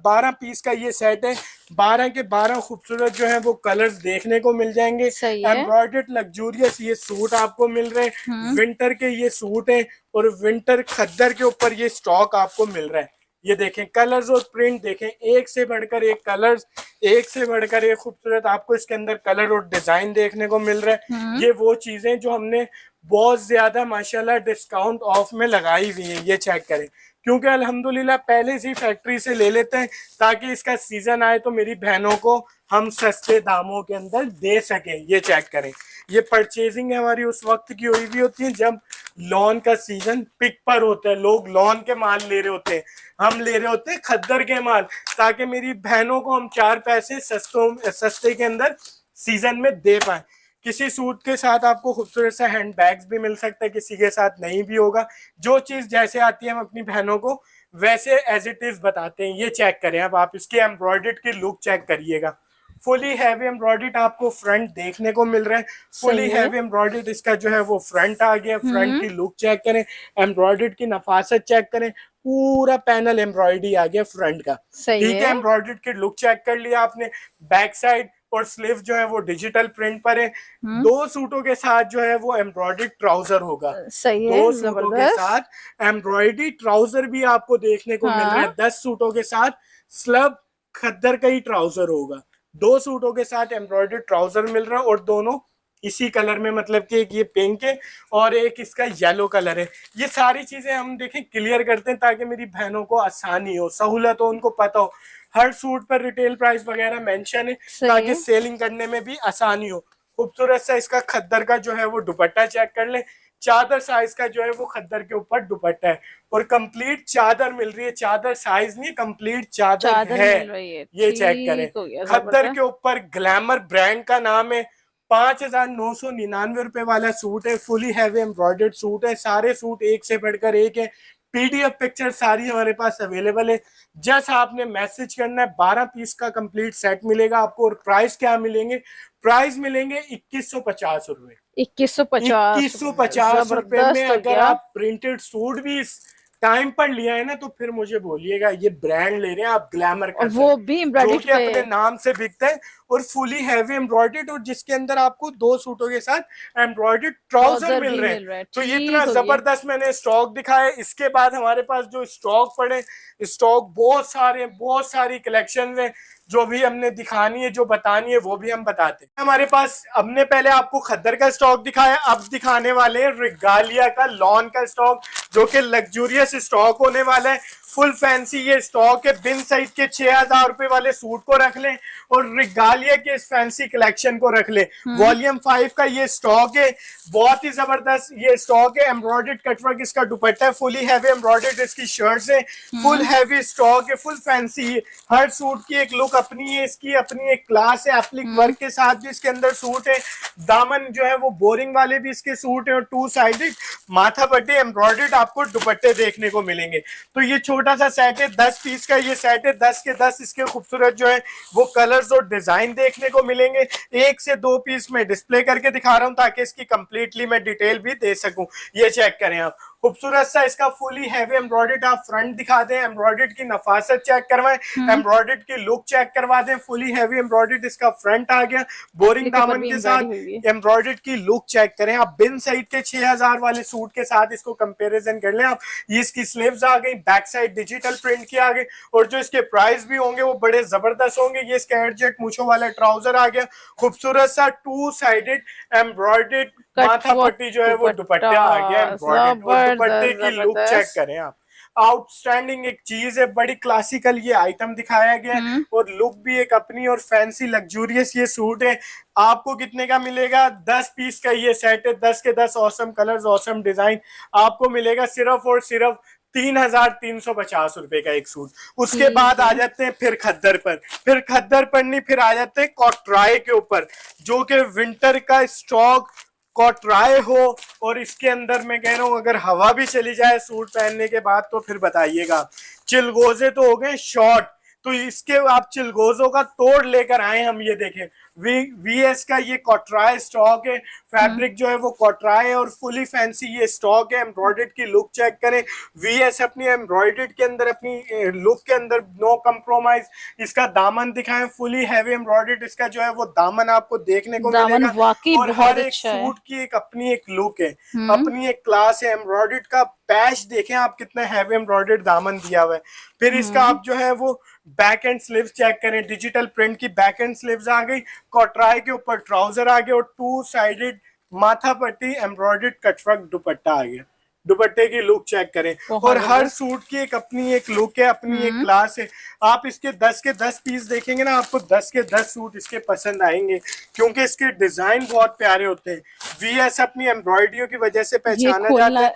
12 पीस का ये सेट है, 12 के 12 खूबसूरत जो है वो कलर्स देखने को मिल जाएंगे। एम्ब्रॉयडर्ड लग्जूरियस ये सूट आपको मिल रहे हैं, विंटर के ये सूट है, और विंटर खद्दर के ऊपर ये स्टॉक आपको मिल रहा है। ये देखें कलर्स और प्रिंट देखें, एक से बढ़कर एक कलर्स, एक से बढ़कर एक खूबसूरत आपको इसके अंदर कलर और डिजाइन देखने को मिल रहा है। ये वो चीजें जो हमने बहुत ज्यादा माशाल्लाह डिस्काउंट ऑफ में लगाई हुई है। ये चेक करें, क्योंकि अल्हम्दुलिल्लाह पहले से फैक्ट्री से ले लेते हैं ताकि इसका सीजन आए तो मेरी बहनों को हम सस्ते दामों के अंदर दे सकें। ये चेक करें, ये परचेजिंग हमारी उस वक्त की हुई भी होती है जब लॉन का सीजन पिक पर होता है, लोग लॉन के माल ले रहे होते हैं, हम ले रहे होते हैं खद्दर के माल, ताकि मेरी बहनों को हम 4 पैसे सस्ते के अंदर सीजन में दे पाए। किसी सूट के साथ आपको खूबसूरत सा हैंड बैग्स भी मिल सकता है, किसी के साथ नहीं भी होगा। जो चीज जैसे आती है हम अपनी बहनों को वैसे एज इट इज बताते हैं। ये चेक करें, अब आप इसके एम्ब्रॉयडर्ड की लुक चेक करिएगा, फुली हैवी एम्ब्रॉयडर्ड आपको फ्रंट देखने को मिल रहा है। फुली सही है। हैवी एम्ब्रॉयडर्ड इसका जो है वो फ्रंट आ गया। फ्रंट हम्म। की लुक चेक करें, एम्ब्रॉयडर्ड की नफासत चेक करें, पूरा पैनल एम्ब्रॉयडरी आ गया फ्रंट का। सही ठीक है, है। एम्ब्रॉयडर्ड की लुक चेक कर लिया आपने। बैक साइड और स्लीव जो है वो डिजिटल प्रिंट पर है। हम्म। दो सूटों के साथ जो है वो एम्ब्रॉयडर्ड ट्राउजर होगा। सही है, दो सूटों के जबरदस्त। साथ एम्ब्रॉयडरी ट्राउजर भी आपको देखने को मिल रहा है। हाँ। 10 सूटों के साथ स्लब खद्दर का ही ट्राउजर होगा। दो सूटों के साथ एम्ब्रॉयडर्ड ट्राउजर मिल रहा है और दोनों इसी कलर में, मतलब कि एक ये पिंक है और एक इसका येलो कलर है। ये सारी चीजें हम देखें क्लियर करते हैं ताकि मेरी बहनों को आसानी हो, सहूलत हो, उनको पता हो। हर सूट पर रिटेल प्राइस वगैरह मेंशन है सही ताकि है। सेलिंग करने में भी आसानी हो। खूबसूरत सा इसका खद्दर का जो है वो दुपट्टा चेक कर ले। चादर साइज का जो है वो खद्दर के ऊपर दुपट्टा है और कंप्लीट चादर मिल रही है। चादर साइज नहीं, कंप्लीट चादर चादर है। मिल रही है, ये चेक करें, ठीक हो गया, खद्दर जबरदस्त। के ऊपर ग्लैमर ब्रांड का नाम है। 5,999 रुपए वाला सूट है। फुली हैवी एम्ब्रॉयडर्ड सूट है। सारे सूट एक से बढ़कर एक है। पीडीएफ पिक्चर सारी हमारे पास अवेलेबल है। जस्ट आपने मैसेज करना है। 12 पीस का कंप्लीट सेट मिलेगा आपको। और प्राइस क्या मिलेंगे? प्राइस मिलेंगे 2150 रुपए। 2150। 2150 रुपए में जबरदस्त हो अगर गया। आप प्रिंटेड सूट भी इस टाइम पर लिया है ना तो फिर मुझे बोलिएगा ये ब्रांड ले रहे हैं आप, ग्लैमर और का वो सेट, भी जो एम्ब्रॉयडरी कि पे। अपने नाम से बिकता है। और फुली हैवी एम्ब्रॉयडर्ड और जिसके अंदर आपको दो सूटों के साथ एम्ब्रॉयडर्ड ट्राउजर ट्राउजर मिल भी रहे हैं। मिल रहा है, तो ये इतना ठीक हो गया। जबरदस्त मैंने स्टॉक दिखाया है। इसके बाद हमारे पास जो स्टॉक पड़े, स्टॉक बहुत सारे, बहुत सारी कलेक्शन है जो भी हमने दिखानी है, जो बतानी है वो भी हम बताते हैं। हमारे पास हमने पहले आपको खद्दर का स्टॉक दिखाया, अब दिखाने वाले हैं रिगालिया का लॉन का स्टॉक, जो कि लग्जूरियस स्टॉक होने वाला है। फुल फैंसी ये स्टॉक है। बिन साइज के 6,000 रुपए वाले सूट को रख लें और रिगालिया के इस फैंसी कलेक्शन को रख लें। वॉल्यूम 5 का ये स्टॉक है। बहुत ही जबरदस्त ये स्टॉक है। एम्ब्रॉयडर्ड कटवर्क इसका दुपट्टा है। फुली हैवी एम्ब्रॉयडर्ड इसकी शर्ट्स है। फुल हैवी स्टॉक है, फुल फैंसी है। हर सूट की एक लुक अपनी है, इसकी अपनी एक क्लास है। एप्लिक वर्क के साथ भी इसके अंदर सूट है। दामन जो है वो बोरिंग वाले भी इसके सूट है और 2 साइडेड माथा पट्टी एम्ब्रॉयडर्ड आपको दुपट्टे देखने को मिलेंगे। तो ये छोटा सा सेट है, 10 पीस का ये सेट है। 10 के 10 इसके खूबसूरत जो है वो कलर्स और डिजाइन देखने को मिलेंगे। 1 से 2 पीस में डिस्प्ले करके दिखा रहा हूं ताकि इसकी कंप्लीटली मैं डिटेल भी दे सकूं। ये चेक करें आप, खूबसूरत सा इसका फुली हैवी एम्ब्रॉयडर्ड आप फ्रंट दिखा दें, एम्ब्रॉयडर्ड की नफासत चेक करवाएं, एम्ब्रॉयडर्ड की लुक चेक करवा दें। फुली हैवी एम्ब्रॉयडर्ड इसका फ्रंट आ गया बोरिंग दामन के साथ। एम्ब्रॉयडर्ड की लुक चेक करें आप। बिन साइड के 6,000 वाले सूट के साथ इसको कंपैरिजन कर लें आप। ये इसकी स्लीव्स आ गई, बैक साइड डिजिटल प्रिंट की आ गई और जो इसके प्राइस भी होंगे वो बड़े जबरदस्त होंगे। ये इसका एडजेट मूछों वाला ट्राउजर आ गया, खूबसूरत सा 2 साइडेड एम्ब्रॉयडर्ड माथा पट्टी जो है वो दुपट्टा आ गया एम्ब्रॉयडर्ड। और दुपट्टे की लुक चेक करें आप, आउटस्टैंडिंग एक चीज है। बड़ी क्लासिकल ये आइटम दिखाया गया है और लुक भी एक अपनी और फैंसी लग्जूरियस ये सूट है। आपको कितने का मिलेगा? 10 पीस का ये सेट है। 10 के 10 ऑसम कलर्स, ऑसम डिजाइन आपको मिलेगा सिर्फ और सिर्फ 3,350 रुपए का एक सूट। उसके बाद आ जाते हैं फिर खद्दर पर। फिर खद्दर पर नहीं, फिर आ जाते हैं कॉटराय के ऊपर, जो कि विंटर का स्टॉक कॉटराय हो। और इसके अंदर मैं कह रहा हूं अगर हवा भी चली जाए सूट पहनने के बाद तो फिर बताइएगा। चिलगोजे तो हो गए शॉर्ट, तो इसके आप चिलगोजों का तोड़ लेकर आए हम। ये देखें वीएस का ये कॉटराय स्टॉक है। फैब्रिक जो है वो कॉटराय है और फुली फैंसी ये स्टॉक है। एम्ब्रॉयडर्ड की लुक चेक करें। वीएस अपनी एम्ब्रॉयडर्ड के अंदर, अपनी लुक के अंदर नो कंप्रोमाइज। इसका दामन दिखाएं, फुली हैवी एम्ब्रॉयडर्ड इसका जो है वो दामन आपको देखने को मिलेगा। वाकई और बहुत हर एक अच्छा है। सूट की एक अपनी एक लुक है, अपनी एक क्लास है। एम्ब्रॉयडर्ड का पैच देखें आप, कितना हैवी एम्ब्रॉयडर्ड दामन दिया हुआ है। फिर इसका आप जो है वो बैक एंड स्लीव्स चेक करें। डिजिटल प्रिंट की बैक एंड स्लीव्स आ गई, कॉटराय के ऊपर ट्राउजर आ गया और 2 साइडेड माथा पट्टी एम्ब्रॉयडर्ड कटवर्क दुपट्टा आ गया। दुपट्टे की लुक चेक करें। और हर सूट की एक अपनी एक लुक है, अपनी एक क्लास है। आप इसके 10 के 10 पीस देखेंगे ना, आपको 10 के 10 सूट इसके पसंद आएंगे क्योंकि इसके डिजाइन बहुत प्यारे होते हैं। वीएस अपनी एम्ब्रॉयडरियों की वजह से पहचाना जाता है।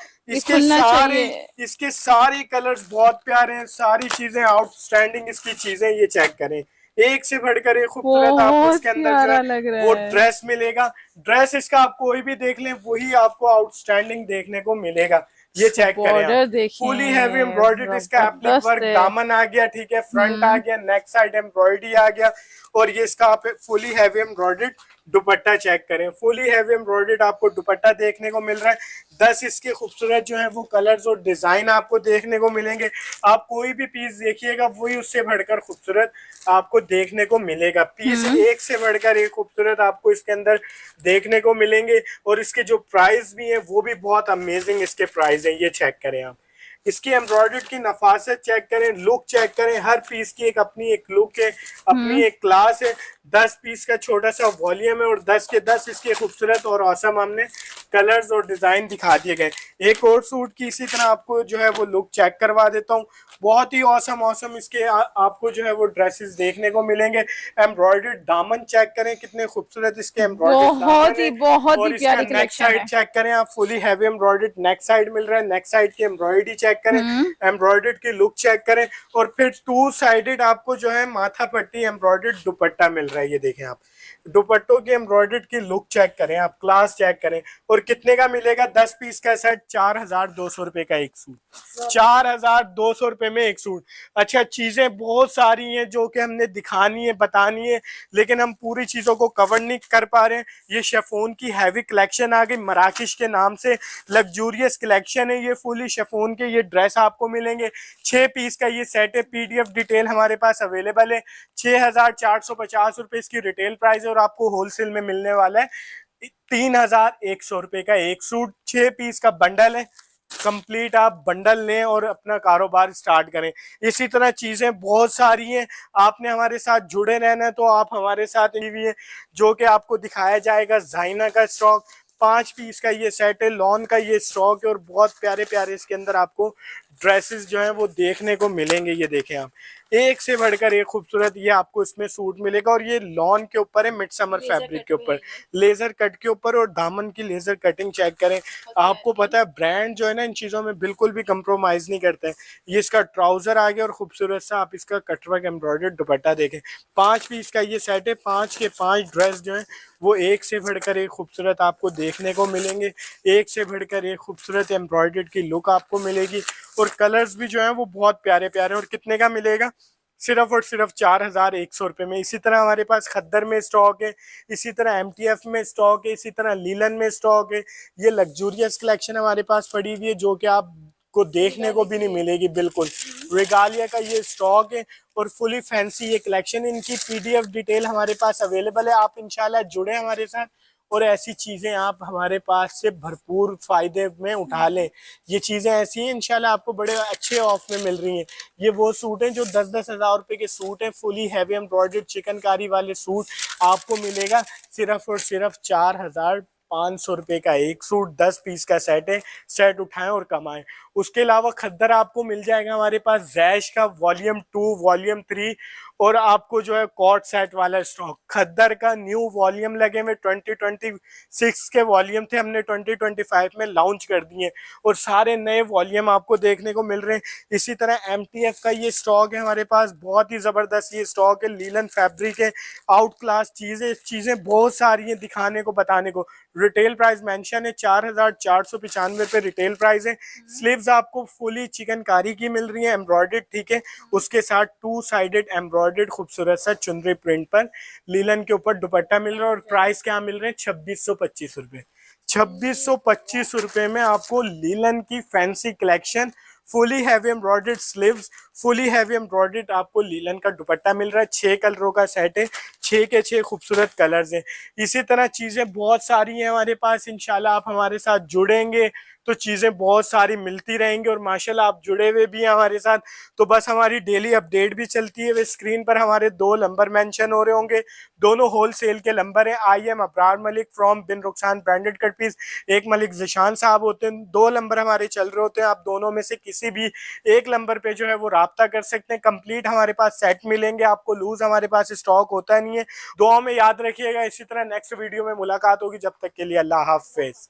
इसके सारे कलर्स बहुत प्यारे हैं, सारी चीजें आउटस्टैंडिंग इसकी चीजें। ये चेक करें, एक से बढ़कर एक खूबसूरत आपको इसके अंदर जो है वो ड्रेस मिलेगा। ड्रेस इसका आप कोई भी देख लें वही आपको आउटस्टैंडिंग देखने को मिलेगा। ये चेक करें, फुली हैवी एम्ब्रॉयडर्ड इसका एप्लिक वर्क दामन आ गया, ठीक है, फ्रंट आ गया, नेक साइड एम्ब्रॉयडरी आ गया और ये इसका आप fully heavy embroidered dupatta check करें, फुली हैवी एम्ब्रॉयडर्ड आपको दुपट्टा देखने को मिल रहा है। 10 इसके खूबसूरत जो है वो कलर्स और डिजाइन आपको देखने को मिलेंगे। आप कोई भी पीस देखिएगा वही उससे बढ़कर खूबसूरत आपको देखने को मिलेगा। पीस एक से बढ़कर एक खूबसूरत आपको इसके अंदर देखने को मिलेंगे और इसके जो प्राइस भी है वो भी बहुत अमेजिंग इसके प्राइस है। ये चेक करें आप, इसकी एम्ब्रॉयडरी की नफासत चेक करें, लुक चेक करें। हर पीस की एक अपनी एक लुक है, अपनी एक क्लास है। 10 पीस का छोटा सा वॉल्यूम है और 10 के 10 इसके खूबसूरत और औसम हमने कलर्स और डिजाइन दिखा दिए गए। एक और सूट की इसी तरह आपको जो है वो लुक चेक करवा देता हूँ। बहुत ही औसम इसके आपको जो है वो ड्रेसेस देखने को मिलेंगे। एम्ब्रॉयडर्ड दामन चेक करें, कितने खूबसूरत इसके एम्ब्रॉयडर्ड दामन है। बहुत ही और इसका प्यारी नेक कलेक्शन साइड है। चेक करें आप, fully heavy embroidered neck side मिल रहा है। नेक साइड की एम्ब्रॉयडरी चेक करें, एम्ब्रॉयडर्ड की लुक चेक करें और फिर 2 साइडेड आपको जो है माथा पट्टी एम्ब्रॉयडर्ड दुपट्टा मिल रहा है। ये देखें आप, दुपट्टों की एम्ब्रॉयडर्ड की लुक चेक करें आप, क्लास चेक करें। और कितने का मिलेगा? 10 पीस का सेट, 4200 रुपए का एक सूट, 4200 रुपए में एक सूट। अच्छा, चीजें बहुत सारी हैं जो कि हमने दिखानी है, बतानी है, लेकिन हम पूरी चीजों को कवर नहीं कर पा रहे हैं। ये शेफोन की हैवी कलेक्शन आ गई मराकिश के नाम से, लग्जूरियस कलेक्शन है ये। फुली शेफोन के ये ड्रेस आपको मिलेंगे। 6 पीस का ये सेट है। पीडीएफ डिटेल हमारे पास अवेलेबल है। 6450 रुपए इसकी रिटेल प्राइस है और आपको होलसेल में मिलने वाला है 3100 रुपए का एक सूट। 6 पीस का बंडल है कंप्लीट। आप बंडल लें और अपना कारोबार स्टार्ट करें। इसी तरह चीजें बहुत सारी हैं, आपने हमारे साथ जुड़े रहना है तो आप हमारे साथ भी है जो कि आपको दिखाया जाएगा। जाइना का स्टॉक 5 पीस का ये सेट है, लॉन का ये स्टॉक है और बहुत प्यारे प्यारे इसके अंदर आपको ड्रेसेस जो है वो देखने को मिलेंगे। ये देखें आप, एक से बढ़कर एक खूबसूरत ये आपको इसमें सूट मिलेगा और ये लॉन के ऊपर है, मिड समर फैब्रिक के ऊपर, लेजर कट के ऊपर और दामन की लेजर कटिंग चेक करें। आपको पता है ब्रांड जो है ना इन चीजों में बिल्कुल भी कंप्रोमाइज नहीं करते हैं। ये इसका ट्राउजर आ गया और खूबसूरत सा आप इसका कटवर्क एम्ब्रॉयडर्ड दुपट्टा देखें। 5 पीस का ये सेट है। 5 के 5 ड्रेस जो है वो एक से बढ़कर एक खूबसूरत आपको देखने को मिलेंगे। एक से बढ़कर एक खूबसूरत एम्ब्रॉयडर्ड की लुक आपको मिलेगी और कलर्स भी जो है वो बहुत प्यारे प्यारे। और कितने का मिलेगा? सिर्फ और सिर्फ 4100 रुपए में। इसी तरह हमारे पास खद्दर में स्टॉक है, इसी तरह एमटीएफ में स्टॉक है, इसी तरह लीलन में स्टॉक है। ये लग्जूरियस कलेक्शन हमारे पास पड़ी हुई है जो कि आप को देखने को भी नहीं मिलेगी। बिल्कुल रेगालिया का ये स्टॉक है और फुली फैंसी ये कलेक्शन। इनकी पीडीएफ डिटेल हमारे पास अवेलेबल है। आप इंशाल्लाह जुड़े हमारे साथ और ऐसी चीजें आप हमारे पास से भरपूर फायदे में उठा लें। ये चीजें ऐसी हैं इंशाल्लाह आपको बड़े अच्छे ऑफ में मिल रही हैं। ये वो सूट हैं जो 10-10 हजार रुपए के सूट हैं। फुली हैवी एम्ब्रॉयडर्ड चिकनकारी वाले सूट आपको मिलेगा सिर्फ और सिर्फ 4500 रुपए का एक सूट। 10 पीस का सेट है। सेट उठाएं और कमाएं। उसके अलावा खद्दर आपको मिल जाएगा हमारे पास जैश का वॉल्यूम 2, वॉल्यूम 3 और आपको जो है कॉट सेट वाला स्टॉक। खद्दर का न्यू वॉल्यूम लगे हुए 2026 के वॉल्यूम थे, हमने 2025 में लॉन्च कर दिए और सारे नए वॉल्यूम आपको देखने को मिल रहे हैं। इसी तरह एमटीएफ का ये स्टॉक है हमारे पास, बहुत ही जबरदस्त ये स्टॉक है। लीलन फैब्रिक है, आउट क्लास चीजें बहुत सारी हैं दिखाने को बताने को। रिटेल प्राइस मेंशन है 4495 रुपए रिटेल प्राइस है। स्लीव्स आपको फुली चिकनकारी की मिल रही है, एम्ब्रॉयडर्ड, ठीक है। उसके साथ 2 साइडेड एम्ब्रॉयडर्ड खूबसूरत सा चुनरी प्रिंट पर लीलन के ऊपर दुपट्टा मिल रहा है और प्राइस क्या मिल रहे हैं? 2625 रुपए। 2625 रुपए में आपको लीलन की fancy collection, fully heavy embroidered sleeves, fully heavy embroidered आपको लीलन का दुपट्टा मिल रहा है। 6 कलरों का सेट है, 6 के 6 खूबसूरत कलर्स हैं। इसी तरह चीजें बहुत सारी हैं हमारे पास। इंशाल्लाह आप हमारे साथ जुड़ेंगे तो चीजें बहुत सारी मिलती रहेंगी और माशाल्लाह आप जुड़े हुए भी हैं हमारे साथ। तो बस हमारी डेली अपडेट भी चलती है। वे स्क्रीन पर हमारे 2 नंबर मेंशन हो रहे होंगे, दोनों होलसेल के नंबर हैं। I am Abrar Malik from Bin Rukhsan branded cut piece. एक मलिक जिशान साहब होते हैं। 2 नंबर हमारे चल रहे होते हैं। आप दोनों में से किसी भी एक नंबर पे जो है वो राब्ता कर सकते हैं। कंप्लीट हमारे पास सेट मिलेंगे आपको, लूज हमारे पास स्टॉक होता नहीं है। दुआ में याद रखिएगा। इसी तरह नेक्स्ट वीडियो में मुलाकात होगी। जब तक के लिए अल्लाह हाफिज।